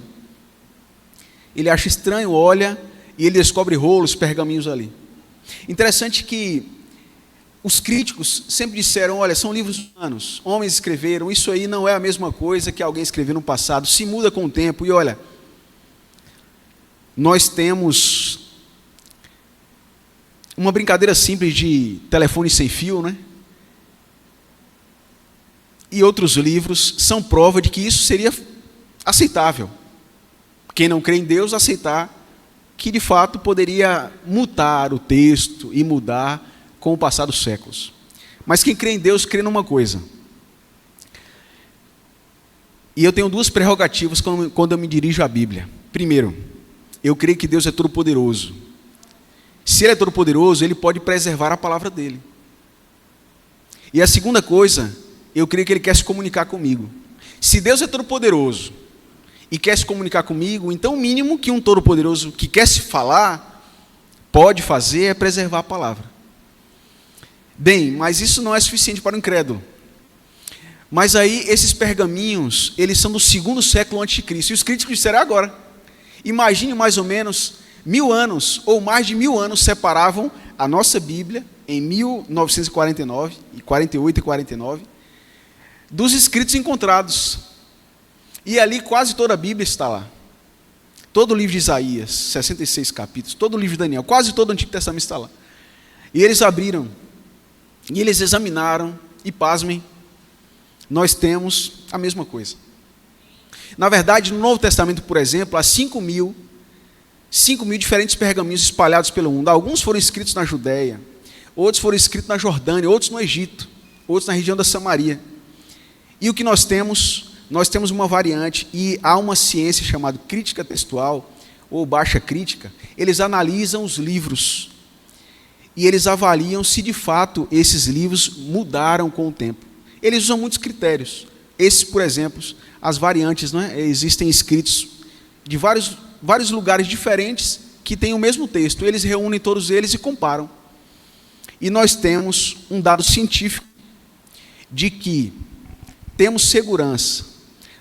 Ele acha estranho, olha, e ele descobre rolos, pergaminhos ali. Interessante que os críticos sempre disseram, olha, são livros humanos, homens escreveram, isso aí não é a mesma coisa que alguém escreveu no passado, se muda com o tempo. E olha, nós temos uma brincadeira simples de telefone sem fio, né? E outros livros são prova de que isso seria aceitável. Quem não crê em Deus, aceitar que de fato poderia mutar o texto e mudar com o passar dos séculos. Mas quem crê em Deus, crê numa coisa. E eu tenho duas prerrogativas quando eu me dirijo à Bíblia. Primeiro, eu creio que Deus é todo-poderoso. Se ele é todo-poderoso, ele pode preservar a palavra dele. E a segunda coisa, eu creio que ele quer se comunicar comigo. Se Deus é todo-poderoso e quer se comunicar comigo, então o mínimo que um todo-poderoso que quer se falar pode fazer é preservar a palavra. Bem, mas isso não é suficiente para o incrédulo. Mas aí esses pergaminhos, eles são do 2º século a.C. E os críticos disseram agora. Imagine mais ou menos 1000 anos, ou mais de 1000 anos, separavam a nossa Bíblia, em 1949, 48 e 49, dos escritos encontrados. E ali quase toda a Bíblia está lá. Todo o livro de Isaías, 66 capítulos, todo o livro de Daniel, quase todo o Antigo Testamento está lá. E eles abriram, e eles examinaram, e pasmem, nós temos a mesma coisa. Na verdade, no Novo Testamento, por exemplo, há 5 mil diferentes pergaminhos espalhados pelo mundo. Alguns foram escritos na Judéia, outros foram escritos na Jordânia, outros no Egito, outros na região da Samaria. E o que nós temos? Nós temos uma variante, e há uma ciência chamada crítica textual, ou baixa crítica. Eles analisam os livros, e eles avaliam se de fato esses livros mudaram com o tempo. Eles usam muitos critérios. Esses, por exemplo, as variantes, não é? Existem escritos de vários lugares diferentes que têm o mesmo texto. Eles reúnem todos eles e comparam. E nós temos um dado científico de que temos segurança.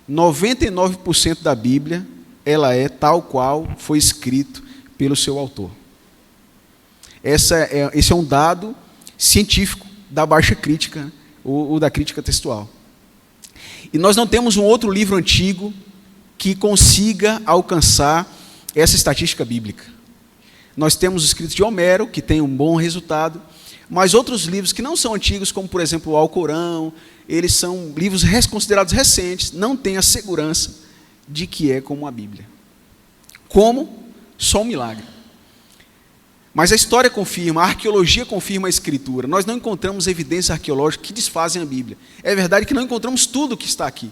99% da Bíblia, ela é tal qual foi escrito pelo seu autor. Esse é um dado científico da baixa crítica, ou da crítica textual. E nós não temos um outro livro antigo que consiga alcançar essa estatística bíblica. Nós temos os escritos de Homero, que tem um bom resultado, mas outros livros que não são antigos, como por exemplo o Alcorão, eles são livros considerados recentes, não têm a segurança de que é como a Bíblia. Como? Só um milagre. Mas a história confirma, a arqueologia confirma a Escritura. Nós não encontramos evidências arqueológicas que desfazem a Bíblia. É verdade que não encontramos tudo o que está aqui.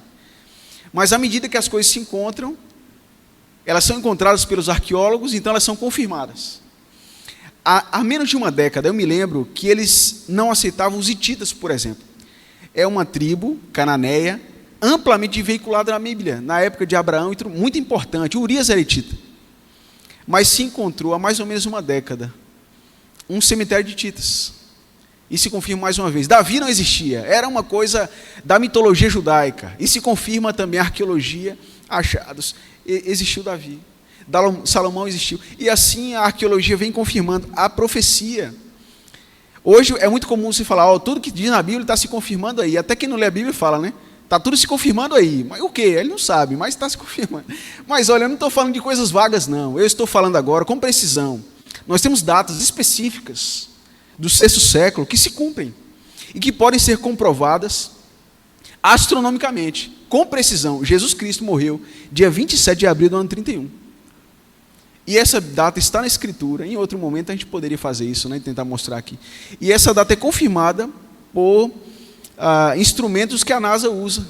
Mas à medida que as coisas se encontram, elas são encontradas pelos arqueólogos, então elas são confirmadas. Há menos de uma década, eu me lembro que eles não aceitavam os hititas, por exemplo. É uma tribo cananeia, amplamente veiculada na Bíblia, na época de Abraão, muito importante. Urias era hitita. Mas se encontrou há mais ou menos uma década um cemitério de hititas. E se confirma mais uma vez. Davi não existia, era uma coisa da mitologia judaica. E se confirma também a arqueologia, achados. Existiu Davi. Salomão existiu. E assim a arqueologia vem confirmando a profecia. Hoje é muito comum você falar, tudo que diz na Bíblia está se confirmando aí. Até quem não lê a Bíblia fala, né? Está tudo se confirmando aí. Mas o quê? Ele não sabe, mas está se confirmando. Mas olha, eu não estou falando de coisas vagas, não. Eu estou falando agora com precisão. Nós temos datas específicas do 6º século que se cumprem e que podem ser comprovadas astronomicamente, com precisão. Jesus Cristo morreu dia 27 de abril do ano 31. E essa data está na Escritura. Em outro momento a gente poderia fazer isso, né, e tentar mostrar aqui. E essa data é confirmada por instrumentos que a NASA usa.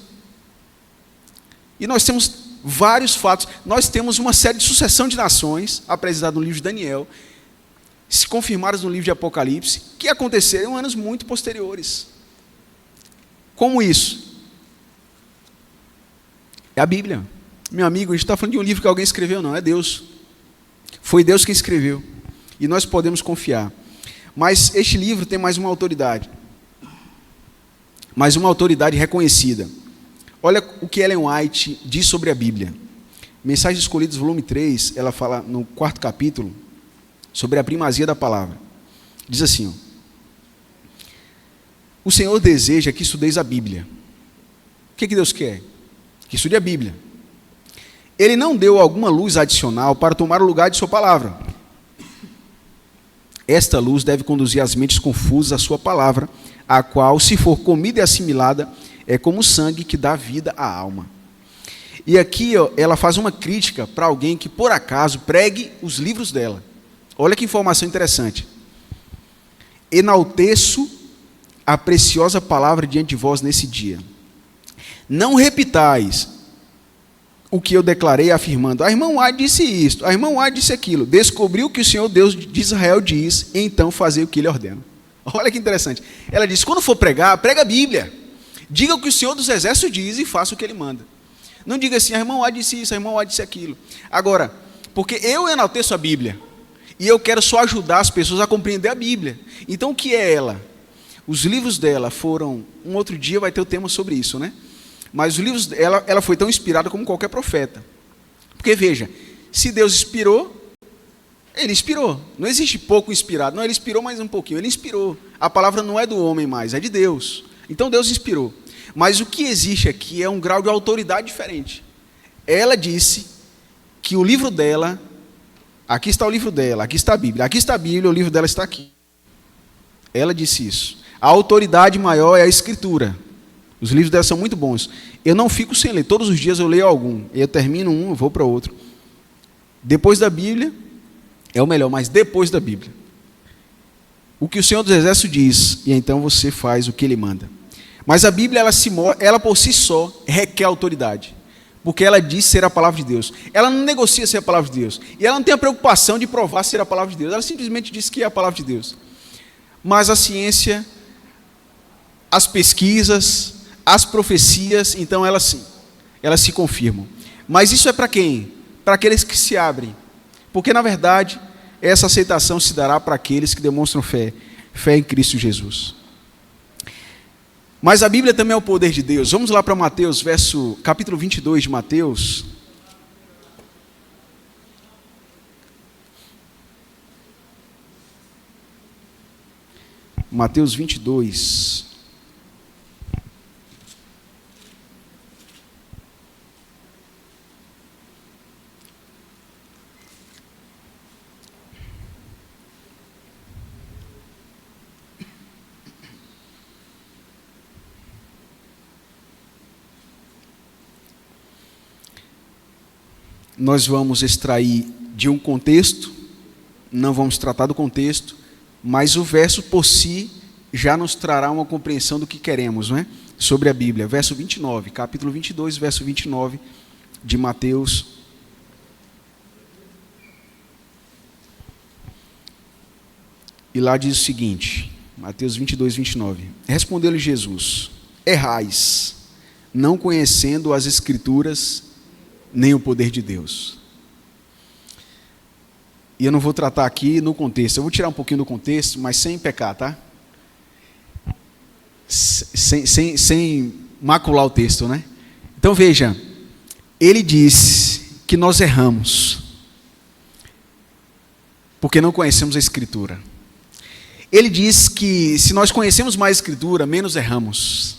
E nós temos vários fatos. Nós temos uma série de sucessão de nações, apresentada no livro de Daniel, se confirmadas no livro de Apocalipse, que aconteceram em anos muito posteriores. Como isso? É a Bíblia. Meu amigo, a gente está falando de um livro que alguém escreveu, não, é Deus. Foi Deus quem escreveu. E nós podemos confiar. Mas este livro tem mais uma autoridade. Mais uma autoridade reconhecida. Olha o que Ellen White diz sobre a Bíblia. Mensagens Escolhidas, volume 3, ela fala no 4º capítulo sobre a primazia da palavra. Diz assim, o Senhor deseja que estudeis a Bíblia. O que Deus quer? Que estude a Bíblia. Ele não deu alguma luz adicional para tomar o lugar de sua palavra. Esta luz deve conduzir as mentes confusas à sua palavra, a qual, se for comida e assimilada, é como o sangue que dá vida à alma. E aqui ela faz uma crítica para alguém que, por acaso, pregue os livros dela. Olha que informação interessante. Enalteço a preciosa palavra diante de vós nesse dia. Não repitais. o que eu declarei afirmando, a irmã White disse isto, a irmã White disse aquilo, descobriu o que o Senhor Deus de Israel diz, e então fazer o que ele ordena. Olha que interessante. Ela disse, quando for pregar, prega a Bíblia. Diga o que o Senhor dos Exércitos diz e faça o que ele manda. Não diga assim, a irmã White disse isso, a irmã White disse aquilo. Agora, porque eu enalteço a Bíblia, e eu quero só ajudar as pessoas a compreender a Bíblia. Então, o que é ela? Os livros dela foram... Um outro dia vai ter o tema sobre isso, né? Mas os livros dela, ela foi tão inspirada como qualquer profeta. Porque, veja, se Deus inspirou, ele inspirou. Não existe pouco inspirado. Não, ele inspirou mais um pouquinho. Ele inspirou. A palavra não é do homem mais, é de Deus. Então, Deus inspirou. Mas o que existe aqui é um grau de autoridade diferente. Ela disse que o livro dela... Aqui está o livro dela, aqui está a Bíblia. Aqui está a Bíblia, o livro dela está aqui. Ela disse isso. A autoridade maior é a Escritura. Os livros dela são muito bons. Eu não fico sem ler. Todos os dias eu leio algum. Eu termino um, eu vou para outro. Depois da Bíblia, é o melhor, mas depois da Bíblia. O que o Senhor dos Exércitos diz, e então você faz o que Ele manda. Mas a Bíblia, ela por si só, requer autoridade. Porque ela diz ser a palavra de Deus. Ela não negocia ser a palavra de Deus. E ela não tem a preocupação de provar ser a palavra de Deus. Ela simplesmente diz que é a palavra de Deus. Mas a ciência, as pesquisas, as profecias, então elas sim, elas se confirmam. Mas isso é para quem? Para aqueles que se abrem. Porque, na verdade, essa aceitação se dará para aqueles que demonstram fé em Cristo Jesus. Mas a Bíblia também é o poder de Deus. Vamos lá para Mateus, capítulo 22 de Mateus. Mateus 22. Nós vamos extrair de um contexto, não vamos tratar do contexto, mas o verso por si já nos trará uma compreensão do que queremos, não é? Sobre a Bíblia. Verso 29, capítulo 22, verso 29 de Mateus. E lá diz o seguinte, Mateus 22, 29. Respondeu-lhe Jesus, errais, não conhecendo as Escrituras, nem o poder de Deus. E eu não vou tratar aqui no contexto, eu vou tirar um pouquinho do contexto, mas sem pecar, tá? Sem macular o texto, né? Então veja, ele diz que nós erramos, porque não conhecemos a Escritura. Ele diz que se nós conhecemos mais a Escritura, menos erramos.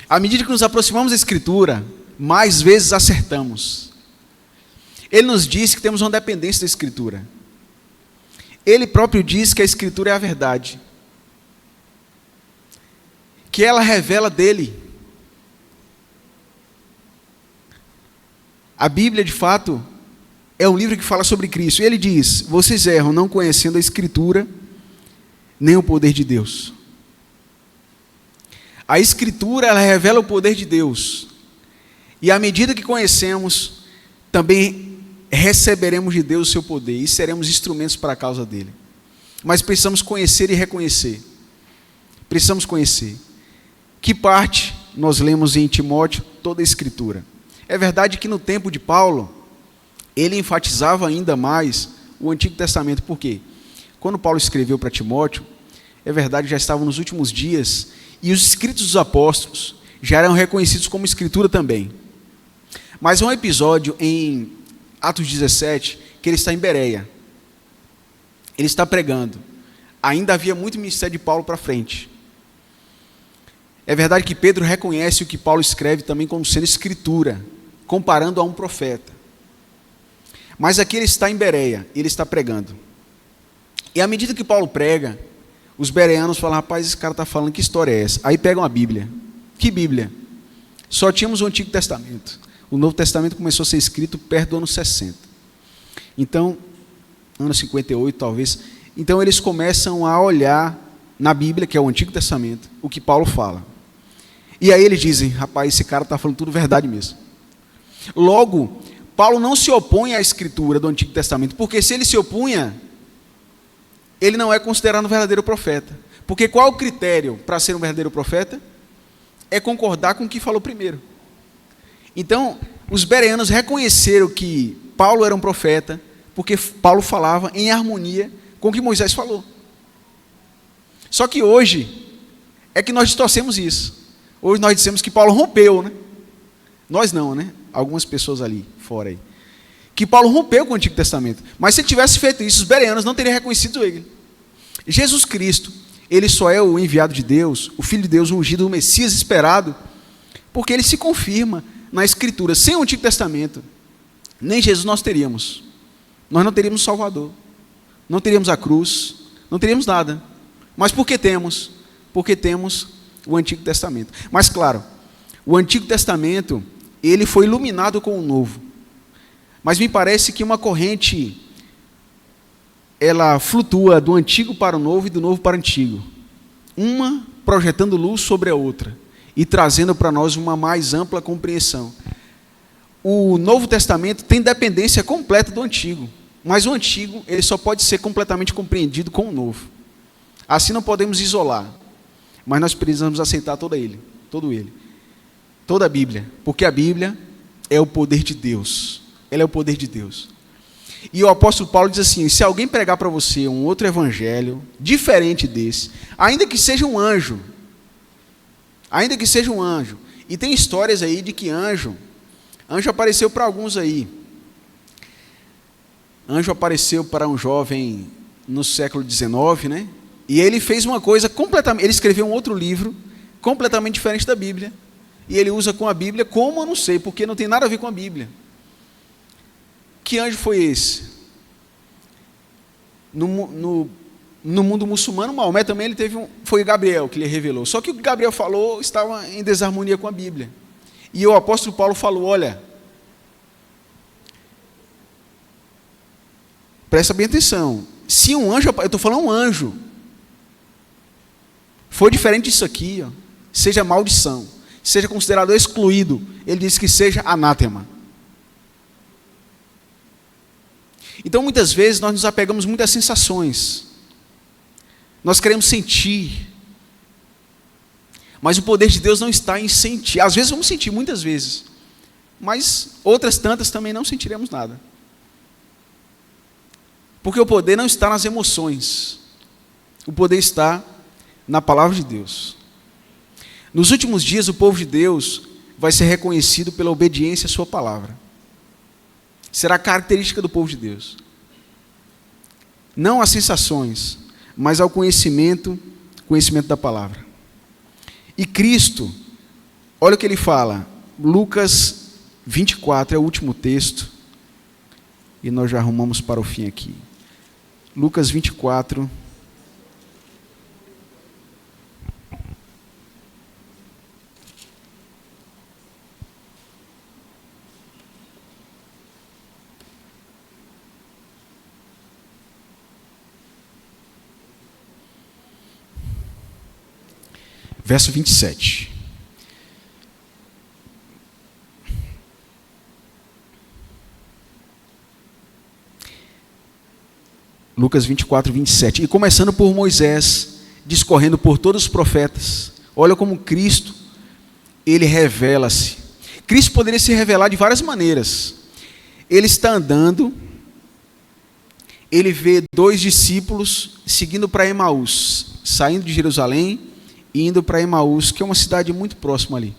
À medida que nos aproximamos da Escritura, mais vezes acertamos. Ele nos diz que temos uma dependência da Escritura. Ele próprio diz que a Escritura é a verdade. Que ela revela dele. A Bíblia, de fato, é um livro que fala sobre Cristo. E ele diz, vocês erram não conhecendo a Escritura, nem o poder de Deus. A Escritura, ela revela o poder de Deus. E à medida que conhecemos, também receberemos de Deus o seu poder e seremos instrumentos para a causa dele. Mas precisamos conhecer e reconhecer. Precisamos conhecer. Que parte nós lemos em Timóteo? Toda a Escritura. É verdade que no tempo de Paulo, ele enfatizava ainda mais o Antigo Testamento. Por quê? Quando Paulo escreveu para Timóteo, é verdade que já estavam nos últimos dias, e os escritos dos apóstolos já eram reconhecidos como Escritura também. Mas há um episódio em Atos 17, que ele está em Bereia. Ele está pregando. Ainda havia muito ministério de Paulo para frente. É verdade que Pedro reconhece o que Paulo escreve também como sendo Escritura, comparando a um profeta. Mas aqui ele está em Bereia, ele está pregando. E à medida que Paulo prega, os bereanos falam, rapaz, esse cara está falando, que história é essa? Aí pegam a Bíblia. Que Bíblia? Só tínhamos o Antigo Testamento. O Novo Testamento começou a ser escrito perto do ano 60. Então, ano 58 talvez. Então eles começam a olhar na Bíblia, que é o Antigo Testamento, o que Paulo fala. E aí eles dizem, rapaz, esse cara está falando tudo verdade mesmo. Logo, Paulo não se opõe à escritura do Antigo Testamento, porque se ele se opunha, ele não é considerado um verdadeiro profeta. Porque qual é o critério para ser um verdadeiro profeta? É concordar com o que falou primeiro. Então, os bereanos reconheceram que Paulo era um profeta, porque Paulo falava em harmonia com o que Moisés falou. Só que hoje, é que nós distorcemos isso. Hoje nós dissemos que Paulo rompeu, né? Nós não, né? Algumas pessoas ali, fora aí. Que Paulo rompeu com o Antigo Testamento. Mas se ele tivesse feito isso, os bereanos não teriam reconhecido ele. Jesus Cristo, ele só é o enviado de Deus, o Filho de Deus, o ungido, o Messias esperado, porque ele se confirma na Escritura. Sem o Antigo Testamento, nem Jesus nós teríamos. Nós não teríamos Salvador, não teríamos a cruz, não teríamos nada. Mas por que temos? Porque temos o Antigo Testamento. Mas claro, o Antigo Testamento, ele foi iluminado com o Novo. Mas me parece que uma corrente, ela flutua do Antigo para o Novo e do Novo para o Antigo. Uma projetando luz sobre a outra e trazendo para nós uma mais ampla compreensão. O Novo Testamento tem dependência completa do Antigo, mas o Antigo ele só pode ser completamente compreendido com o Novo. Assim não podemos isolar, mas nós precisamos aceitar todo ele, toda a Bíblia, porque a Bíblia é o poder de Deus. Ela é o poder de Deus. E o apóstolo Paulo diz assim: se alguém pregar para você um outro evangelho diferente desse, ainda que seja um anjo, e tem histórias aí de que anjo apareceu para alguns aí. Anjo apareceu para um jovem no século XIX, né? E ele fez uma coisa completamente, ele escreveu um outro livro completamente diferente da Bíblia, e ele usa com a Bíblia como eu não sei, porque não tem nada a ver com a Bíblia. Que anjo foi esse? No mundo muçulmano, Maomé também ele teve foi Gabriel que lhe revelou. Só que o que Gabriel falou estava em desarmonia com a Bíblia. E o apóstolo Paulo falou: olha, presta bem atenção. Se um anjo, eu estou falando um anjo, for diferente disso aqui, ó, seja maldição, seja considerado excluído, ele diz que seja anátema. Então, muitas vezes, nós nos apegamos muito às sensações. Nós queremos sentir. Mas o poder de Deus não está em sentir. Às vezes vamos sentir, muitas vezes. Mas outras tantas também não sentiremos nada. Porque o poder não está nas emoções. O poder está na palavra de Deus. Nos últimos dias, o povo de Deus vai ser reconhecido pela obediência à sua palavra. Será característica do povo de Deus. Não às sensações, mas ao conhecimento da palavra. E Cristo, olha o que ele fala, Lucas 24, é o último texto, e nós já arrumamos para o fim aqui. Lucas 24, verso 27. Lucas 24, 27. E começando por Moisés, discorrendo por todos os profetas, olha como Cristo, ele revela-se. Cristo poderia se revelar de várias maneiras. Ele está andando, ele vê dois discípulos seguindo para Emaús, saindo de Jerusalém, indo para Emaús, que é uma cidade muito próxima ali.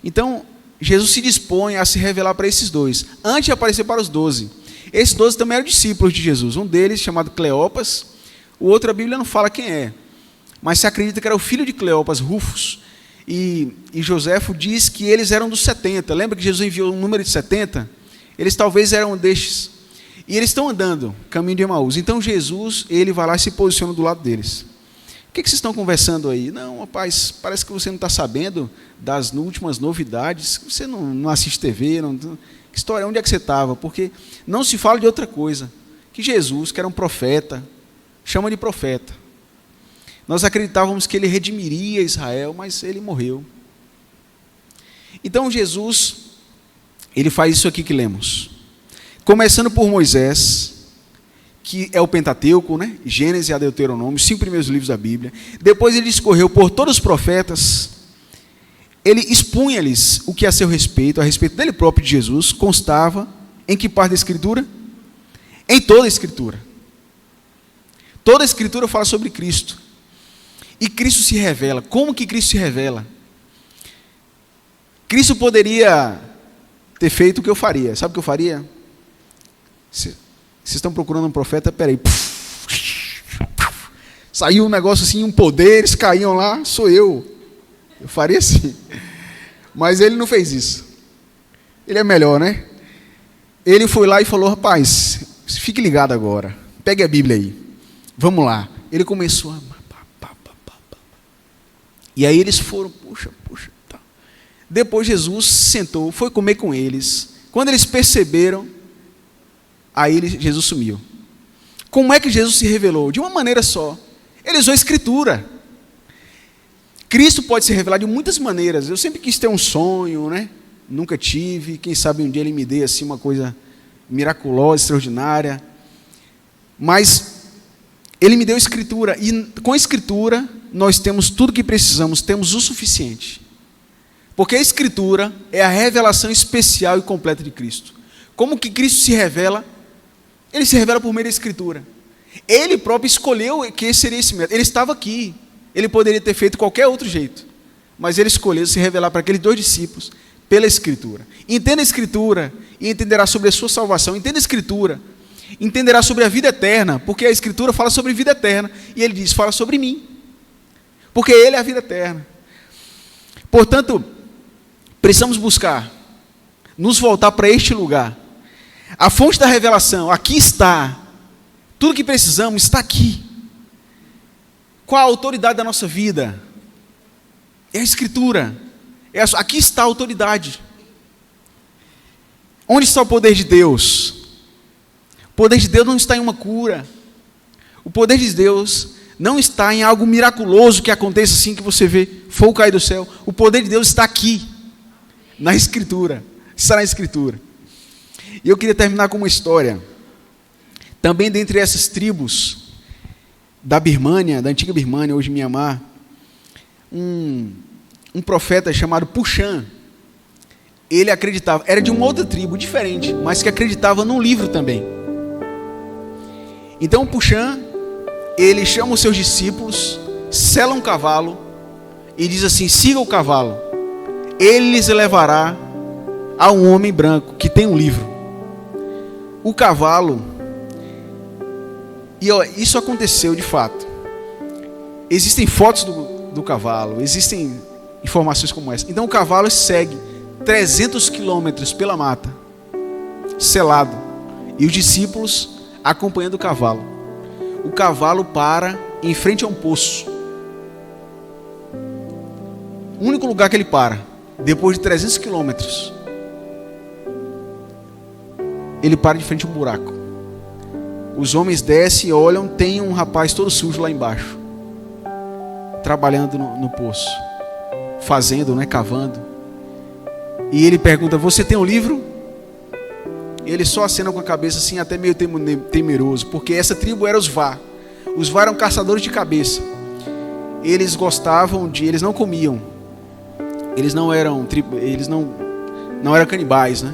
Então, Jesus se dispõe a se revelar para esses dois, antes de aparecer para os 12. Esses 12 também eram discípulos de Jesus. Um deles, chamado Cleopas, o outro a Bíblia não fala quem é, mas se acredita que era o filho de Cleopas, Rufus. E Joséfo diz que eles eram dos 70. Lembra que Jesus enviou um número de 70? Eles talvez eram destes. E eles estão andando, caminho de Emaús. Então Jesus, ele vai lá e se posiciona do lado deles. O que vocês estão conversando aí? Não, rapaz, parece que você não está sabendo das últimas novidades. Você não assiste TV, que história, onde é que você estava? Porque não se fala de outra coisa. Que Jesus, que era um profeta, chama de profeta. Nós acreditávamos que ele redimiria Israel, mas ele morreu. Então Jesus ele faz isso aqui que lemos. Começando por Moisés, que é o Pentateuco, né? Gênesis a Deuteronômio, 5 primeiros livros da Bíblia. Depois ele discorreu por todos os profetas. Ele expunha-lhes o que a seu respeito, a respeito dele próprio de Jesus, constava em que parte da Escritura? Em toda a Escritura. Toda a Escritura fala sobre Cristo. E Cristo se revela. Como que Cristo se revela? Cristo poderia ter feito o que eu faria. Sabe o que eu faria? Vocês estão procurando um profeta? Peraí. Saiu um negócio assim, um poder, eles caíam lá, sou eu. Eu faria assim. Mas ele não fez isso. Ele é melhor, né? Ele foi lá e falou, rapaz, fique ligado agora. Pegue a Bíblia aí. Vamos lá. Ele começou a... E aí eles foram, puxa. Tá. Depois Jesus sentou, foi comer com eles. Quando eles perceberam, aí Jesus sumiu. Como é que Jesus se revelou? De uma maneira só. Ele usou a Escritura. Cristo pode se revelar de muitas maneiras. Eu sempre quis ter um sonho, né? Nunca tive. Quem sabe um dia ele me dê assim uma coisa miraculosa, extraordinária. Mas ele me deu a Escritura. E com a Escritura nós temos tudo que precisamos. Temos o suficiente. Porque a Escritura é a revelação especial e completa de Cristo. Como que Cristo se revela? Ele se revela por meio da Escritura. Ele próprio escolheu que esse seria esse método. Ele estava aqui. Ele poderia ter feito qualquer outro jeito. Mas ele escolheu se revelar para aqueles 2 discípulos pela Escritura. Entenda a Escritura e entenderá sobre a sua salvação. Entenda a Escritura. Entenderá sobre a vida eterna. Porque a Escritura fala sobre vida eterna. E ele diz, fala sobre mim. Porque ele é a vida eterna. Portanto, precisamos buscar. Nos voltar para este lugar. A fonte da revelação, aqui está. Tudo que precisamos está aqui. Qual a autoridade da nossa vida? É a Escritura. Aqui está a autoridade. Onde está o poder de Deus? O poder de Deus não está em uma cura. O poder de Deus não está em algo miraculoso que aconteça assim que você vê fogo cair do céu. O poder de Deus está aqui, na Escritura. Está na Escritura. E eu queria terminar com uma história. Também dentre essas tribos da Birmânia, da antiga Birmânia, hoje Mianmar, um profeta chamado Puxan, ele acreditava, era de uma outra tribo diferente, mas que acreditava num livro também. Então Puxan, ele chama os seus discípulos, sela um cavalo e diz assim, siga o cavalo, ele lhes levará a um homem branco que tem um livro. O cavalo... E isso aconteceu de fato. Existem fotos do cavalo, existem informações como essa. Então o cavalo segue 300 quilômetros pela mata, selado, e os discípulos acompanhando o cavalo. O cavalo para em frente a um poço. O único lugar que ele para, depois de 300 quilômetros, ele para de frente a um buraco. Os homens descem e olham, tem um rapaz todo sujo lá embaixo, trabalhando no poço, fazendo, né, cavando. E ele pergunta, você tem um livro? Ele só acena com a cabeça assim, até meio temeroso, porque essa tribo era os Vá. Os Vá eram caçadores de cabeça. Eles gostavam de, eles não comiam. Eles não eram canibais, né?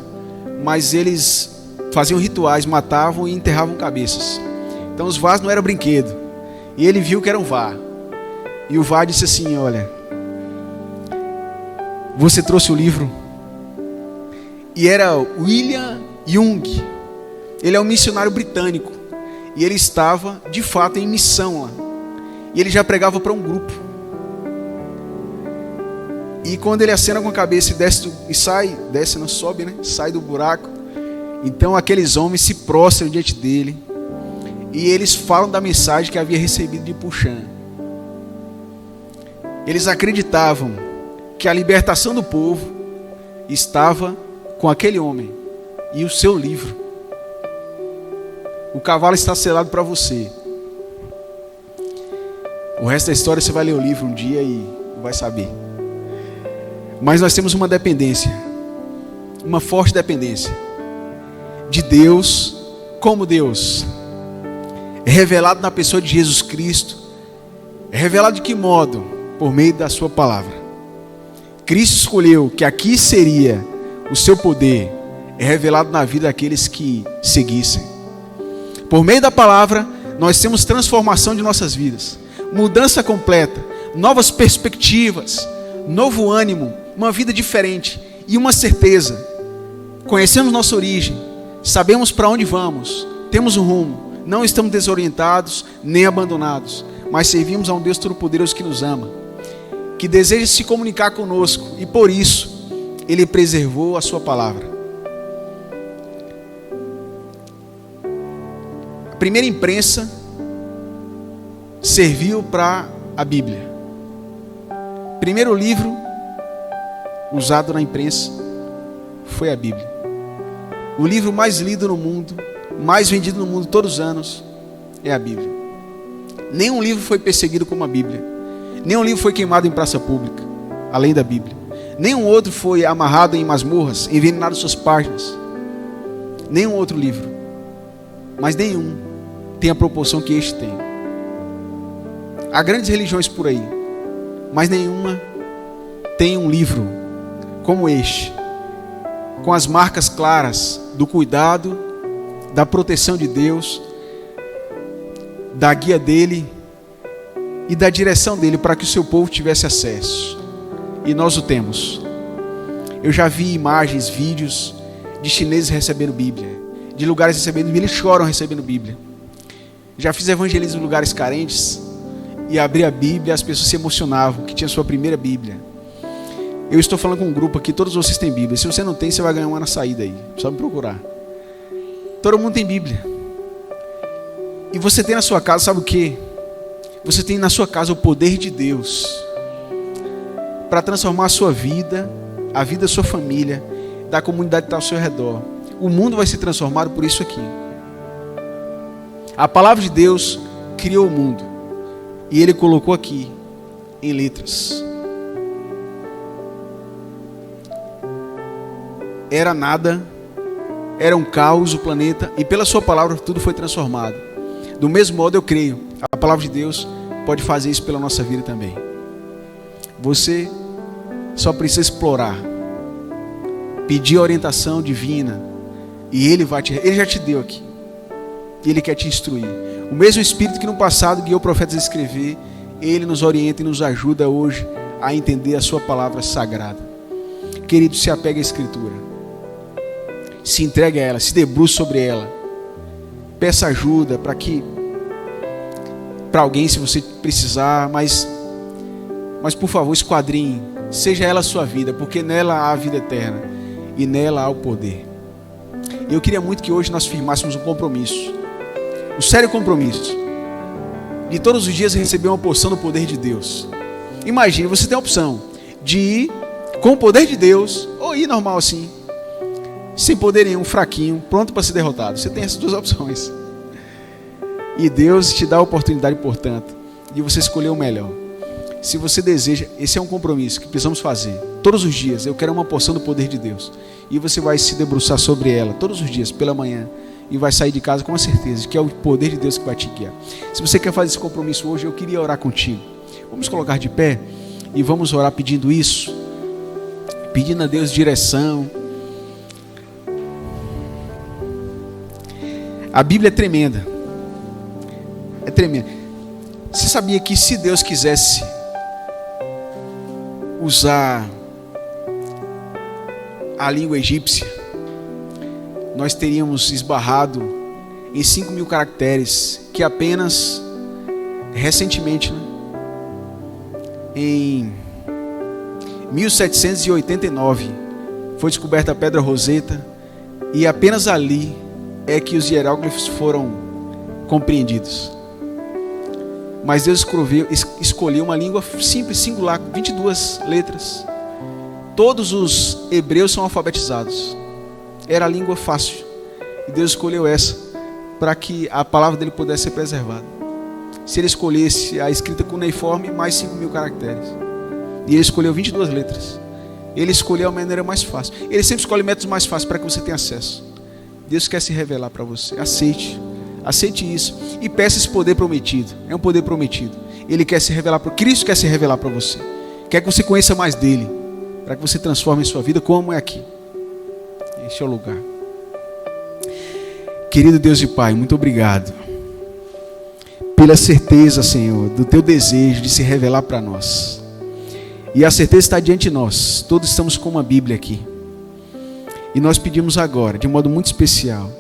Mas eles faziam rituais, matavam e enterravam cabeças. Então os Vás não eram brinquedo. E ele viu que era um Vá. E o Vá disse assim, olha, você trouxe o livro? E era William Young. Ele é um missionário britânico. E ele estava, de fato, em missão lá. E ele já pregava para um grupo. E quando ele acena com a cabeça e desce e sai, desce, não sobe, né? Sai do buraco. Então aqueles homens se prostram diante dele e eles falam da mensagem que havia recebido de Puxan. Eles acreditavam que a libertação do povo estava com aquele homem e o seu livro. O cavalo está selado para você. O resto da história você vai ler o livro um dia e vai saber. Mas nós temos uma dependência. uma forte dependência de Deus como Deus. É revelado na pessoa de Jesus Cristo. É revelado de que modo? Por meio da sua palavra. Cristo escolheu que aqui seria o seu poder. É revelado na vida daqueles que seguissem. Por meio da palavra, nós temos transformação de nossas vidas. Mudança completa. Novas perspectivas. Novo ânimo. Uma vida diferente. E uma certeza. Conhecemos nossa origem. Sabemos para onde vamos. Temos um rumo. Não estamos desorientados nem abandonados. Mas servimos a um Deus Todo-Poderoso que nos ama. Que deseja se comunicar conosco. E por isso, Ele preservou a sua palavra. A primeira imprensa serviu para a Bíblia. Primeiro livro usado na imprensa foi a Bíblia. O livro mais lido no mundo, mais vendido no mundo todos os anos, é a Bíblia. Nenhum livro foi perseguido como a Bíblia. Nenhum livro foi queimado em praça pública, além da Bíblia. Nenhum outro foi amarrado em masmorras, envenenado suas páginas. Nenhum outro livro. Mas nenhum tem a proporção que este tem. Há grandes religiões por aí, mas nenhuma tem um livro como este, com as marcas claras do cuidado, da proteção de Deus, da guia dele e da direção dele para que o seu povo tivesse acesso. E nós o temos. Eu já vi imagens, vídeos de chineses recebendo Bíblia, de lugares recebendo Bíblia, eles choram recebendo Bíblia. Já fiz evangelismo em lugares carentes e abri a Bíblia, as pessoas se emocionavam que tinha sua primeira Bíblia. Eu estou falando com um grupo aqui, todos vocês têm Bíblia. Se você não tem, você vai ganhar uma na saída aí. Só me procurar. Todo mundo tem Bíblia. E você tem na sua casa, sabe o quê? Você tem na sua casa o poder de Deus para transformar a sua vida, a vida da sua família, da comunidade que está ao seu redor. O mundo vai ser transformado por isso aqui. A palavra de Deus criou o mundo e Ele colocou aqui em letras. Era nada, era um caos o planeta, e pela sua palavra tudo foi transformado. Do mesmo modo eu creio, a palavra de Deus pode fazer isso pela nossa vida também. Você só precisa explorar, pedir a orientação divina, e Ele já te deu aqui, e Ele quer te instruir. O mesmo Espírito que no passado guiou profetas a escrever, Ele nos orienta e nos ajuda hoje a entender a sua palavra sagrada. Querido, se apegue à Escritura. Se entregue a ela, se debruce sobre ela. Peça ajuda para alguém se você precisar, mas por favor, esquadrinhe. Seja ela a sua vida, porque nela há a vida eterna e nela há o poder. Eu queria muito que hoje nós firmássemos um compromisso, um sério compromisso, de todos os dias receber uma porção do poder de Deus. Imagine, você tem a opção de ir com o poder de Deus ou ir normal assim, sem poder nenhum, fraquinho, pronto para ser derrotado. Você tem essas duas opções. E Deus te dá a oportunidade, portanto, de você escolher o melhor. Se você deseja, esse é um compromisso que precisamos fazer. Todos os dias, eu quero uma porção do poder de Deus. E você vai se debruçar sobre ela, todos os dias, pela manhã. E vai sair de casa com a certeza de que é o poder de Deus que vai te guiar. Se você quer fazer esse compromisso hoje, eu queria orar contigo. Vamos colocar de pé e vamos orar pedindo isso. Pedindo a Deus direção. A Bíblia é tremenda. É tremenda. Você sabia que se Deus quisesse usar a língua egípcia, nós teríamos esbarrado em 5.000 caracteres, que apenas recentemente, em 1789, foi descoberta a Pedra Roseta, e apenas ali é que os hieróglifos foram compreendidos. Mas Deus escolheu uma língua simples, singular, 22 letras. Todos os hebreus são alfabetizados. Era a língua fácil. E Deus escolheu essa para que a palavra dele pudesse ser preservada. Se ele escolhesse a escrita cuneiforme, mais 5.000 caracteres. E ele escolheu 22 letras. Ele escolheu a maneira mais fácil. Ele sempre escolhe métodos mais fáceis para que você tenha acesso. Deus quer se revelar para você. Aceite isso e peça esse poder prometido. É um poder prometido. Ele quer se revelar para Cristo, quer se revelar para você. Quer que você conheça mais dele, para que você transforme a sua vida como é aqui. Este é o lugar. Querido Deus e Pai, muito obrigado pela certeza, Senhor, do teu desejo de se revelar para nós. E a certeza está diante de nós. Todos estamos com uma Bíblia aqui. E nós pedimos agora, de modo muito especial,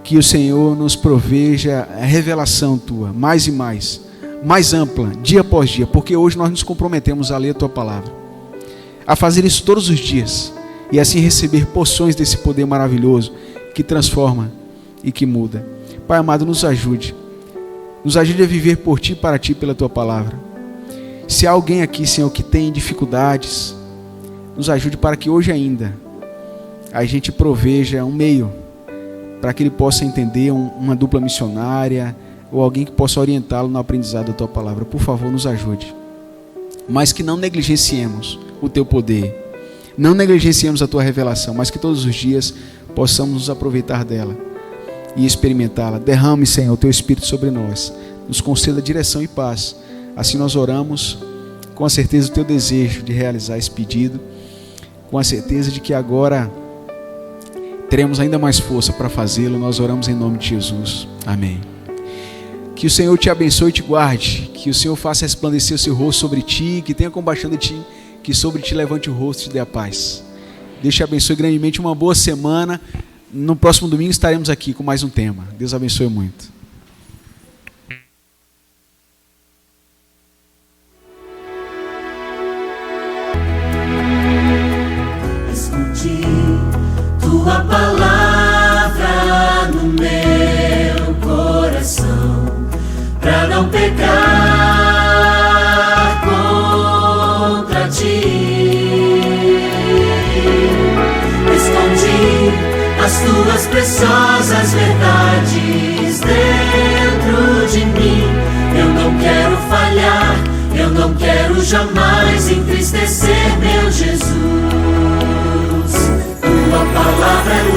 que o Senhor nos proveja a revelação tua, mais e mais ampla, dia após dia, porque hoje nós nos comprometemos a ler a tua palavra, a fazer isso todos os dias, e assim receber porções desse poder maravilhoso, que transforma e que muda. Pai amado, nos ajude a viver por ti e para ti pela tua palavra. Se há alguém aqui, Senhor, que tem dificuldades, nos ajude para que hoje ainda a gente proveja um meio para que ele possa entender uma dupla missionária ou alguém que possa orientá-lo no aprendizado da tua palavra. Por favor, nos ajude. Mas que não negligenciemos o teu poder, não negligenciemos a tua revelação, mas que todos os dias possamos nos aproveitar dela e experimentá-la. Derrame, Senhor, o teu Espírito sobre nós, nos conceda direção e paz. Assim nós oramos com a certeza do teu desejo de realizar esse pedido, com a certeza de que agora teremos ainda mais força para fazê-lo. Nós oramos em nome de Jesus. Amém. Que o Senhor te abençoe e te guarde, que o Senhor faça resplandecer o seu rosto sobre ti, que tenha compaixão de ti, que sobre ti levante o rosto e te dê a paz. Deus te abençoe grandemente, uma boa semana. No próximo domingo estaremos aqui com mais um tema. Deus abençoe muito. Escute tua palavra no meu coração, pra não pecar contra ti. Escondi as tuas preciosas verdades dentro de mim. Eu não quero falhar, eu não quero jamais entristecer meu Jesus. Tua palavra é luz.